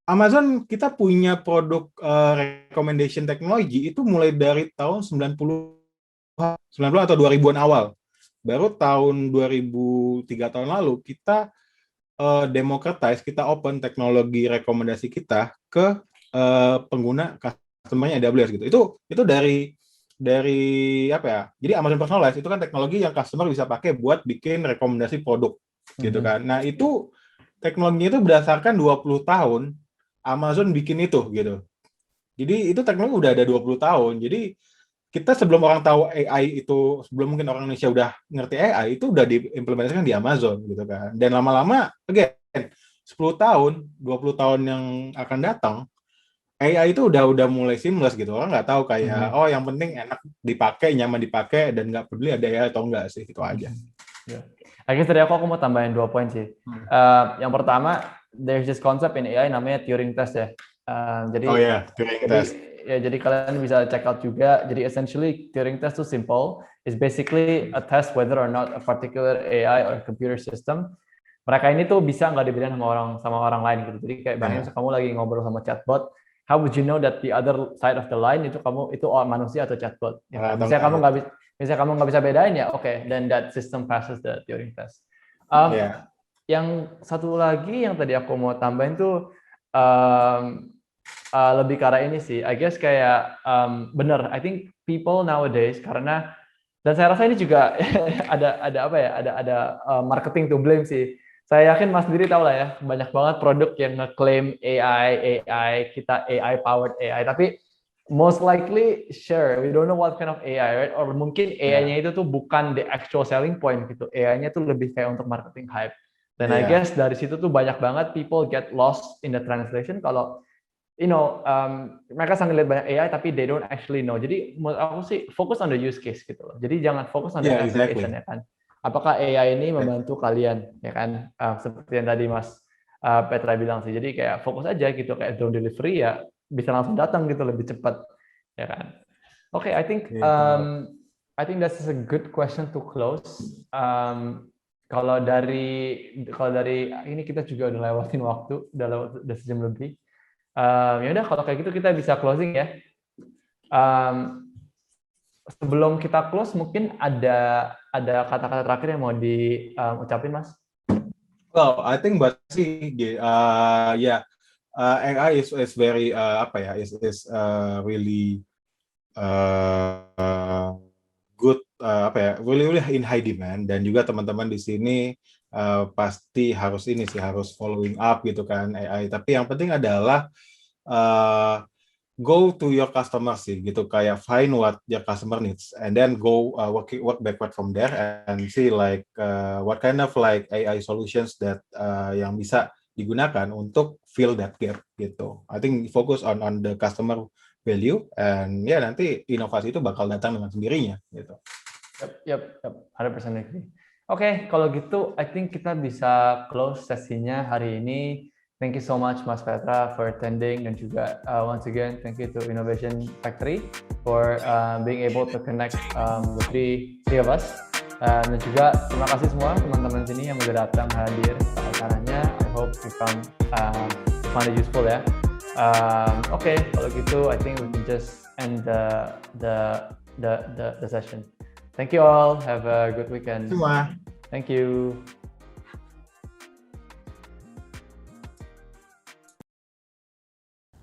Amazon kita punya produk recommendation technology itu mulai dari tahun 90 atau 2000-an awal. Baru tahun 2003 tahun lalu kita democratize, kita open teknologi rekomendasi kita ke pengguna customer-nya AWS gitu. Itu dari apa ya? Jadi Amazon Personalize itu kan teknologi yang customer bisa pakai buat bikin rekomendasi produk gitu kan. Nah, itu teknologinya itu berdasarkan 20 tahun Amazon bikin itu gitu. Jadi itu teknologi udah ada 20 tahun. Jadi kita sebelum orang tahu AI itu, sebelum mungkin orang Indonesia udah ngerti AI, itu udah diimplementasikan di Amazon gitu kan. Dan lama-lama, again, 10 tahun, 20 tahun yang akan datang, AI itu udah mulai seamless gitu. Orang nggak tahu kayak, oh yang penting enak dipakai, nyaman dipakai, dan nggak peduli ada AI atau enggak sih, itu aja. Akhirnya tadi aku mau tambahin 2 poin sih. Yang pertama, there's this concept in AI namanya Turing test ya. Turing test. Jadi kalian bisa check out juga. Jadi essentially Turing test itu simple. It's basically a test whether or not a particular AI or computer system, mereka ini tuh bisa nggak dibedain sama orang lain gitu. Jadi kayak bayangin kamu lagi ngobrol sama chatbot, how would you know that the other side of the line itu manusia atau chatbot? Ya, misalnya kamu nggak bisa bedain ya, oke, then that system passes the Turing test. Yang satu lagi yang tadi aku mau tambahin tuh lebih ke arah ini sih, I guess kayak bener, I think people nowadays karena, dan saya rasa ini juga ada marketing to blame sih. Saya yakin Mas sendiri tahu lah ya, banyak banget produk yang ngeklaim AI, kita AI powered AI, tapi most likely sure we don't know what kind of AI, right? Or mungkin AI-nya itu tuh bukan the actual selling point gitu, AI-nya tuh lebih kayak untuk marketing hype. Dan I guess dari situ tuh banyak banget people get lost in the translation kalau mereka sambil lihat banyak AI tapi they don't actually know. Jadi menurut aku sih fokus on the use case gitu loh. Jadi jangan fokus on the application ya kan. Apakah AI ini membantu kalian ya kan? Seperti yang tadi Mas Petra bilang sih. Jadi kayak fokus aja gitu, kayak drone delivery ya bisa langsung datang gitu lebih cepat ya kan. Oke, I think that's a good question to close. Kalau dari ini kita juga udah lewatin waktu, udah sejam lebih. Ya udah kalau kayak gitu kita bisa closing ya. Sebelum kita close mungkin ada kata-kata terakhir yang mau diucapin Mas? Well, I think AI is very is really good really in high demand, dan juga teman-teman di sini pasti harus following up gitu kan AI. Tapi yang penting adalah go to your customer sih gitu, kayak find what your customer needs and then go work backward from there and see like what kind of like AI solutions that yang bisa digunakan untuk fill that gap gitu. I think focus on the customer value, and nanti inovasi itu bakal datang dengan sendirinya gitu. Yep, 100% agree. Oke, kalau gitu I think kita bisa close sesinya hari ini. Thank you so much Mas Petra for attending, dan juga once again thank you to Innovation Factory for being able to connect the three of us. Dan juga terima kasih semua teman-teman sini yang udah datang hadir ke acaranya. I hope you found it useful ya. Oke, kalau gitu I think we can just end the session. Thank you all. Have a good weekend. Semua. Thank you.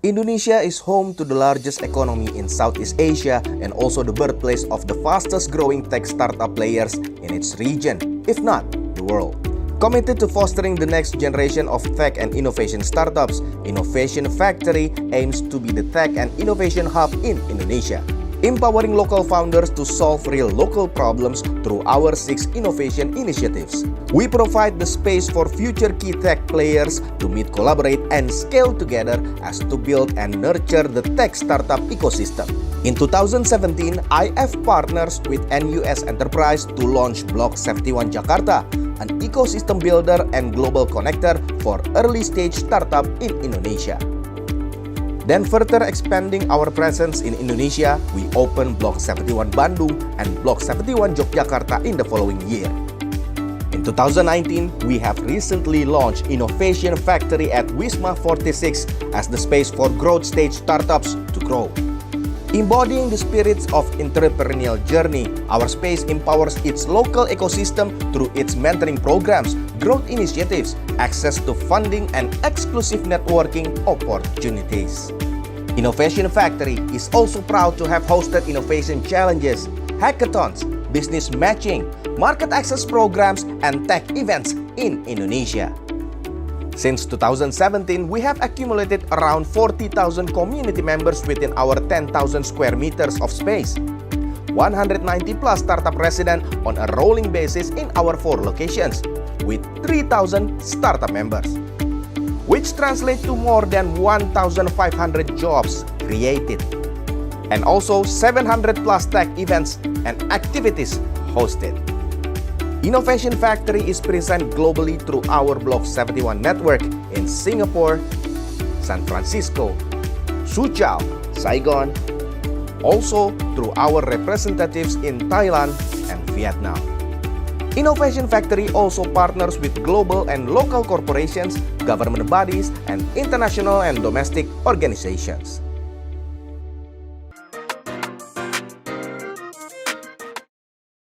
Indonesia is home to the largest economy in Southeast Asia and also the birthplace of the fastest growing tech startup players in its region, if not the world. Committed to fostering the next generation of tech and innovation startups, Innovation Factory aims to be the tech and innovation hub in Indonesia, empowering local founders to solve real local problems through our 6 innovation initiatives. We provide the space for future key tech players to meet, collaborate, and scale together as to build and nurture the tech startup ecosystem. In 2017, IF partners with NUS Enterprise to launch Block 71 Jakarta, an ecosystem builder and global connector for early-stage startup in Indonesia. Then further expanding our presence in Indonesia, we opened Block 71 Bandung and Block 71 Yogyakarta in the following year. In 2019, we have recently launched Innovation Factory at Wisma 46 as the space for growth stage startups to grow. Embodying the spirits of entrepreneurial journey, our space empowers its local ecosystem through its mentoring programs, growth initiatives, access to funding, and exclusive networking opportunities. Innovation Factory is also proud to have hosted innovation challenges, hackathons, business matching, market access programs, and tech events in Indonesia. Since 2017, we have accumulated around 40,000 community members within our 10,000 square meters of space. 190 plus startup residents on a rolling basis in our 4 locations, with 3,000 startup members, which translate to more than 1,500 jobs created, and also 700 plus tech events and activities hosted. Innovation Factory is present globally through our Block 71 network in Singapore, San Francisco, Suzhou, Saigon, also through our representatives in Thailand and Vietnam. Innovation Factory also partners with global and local corporations, government bodies, and international and domestic organizations.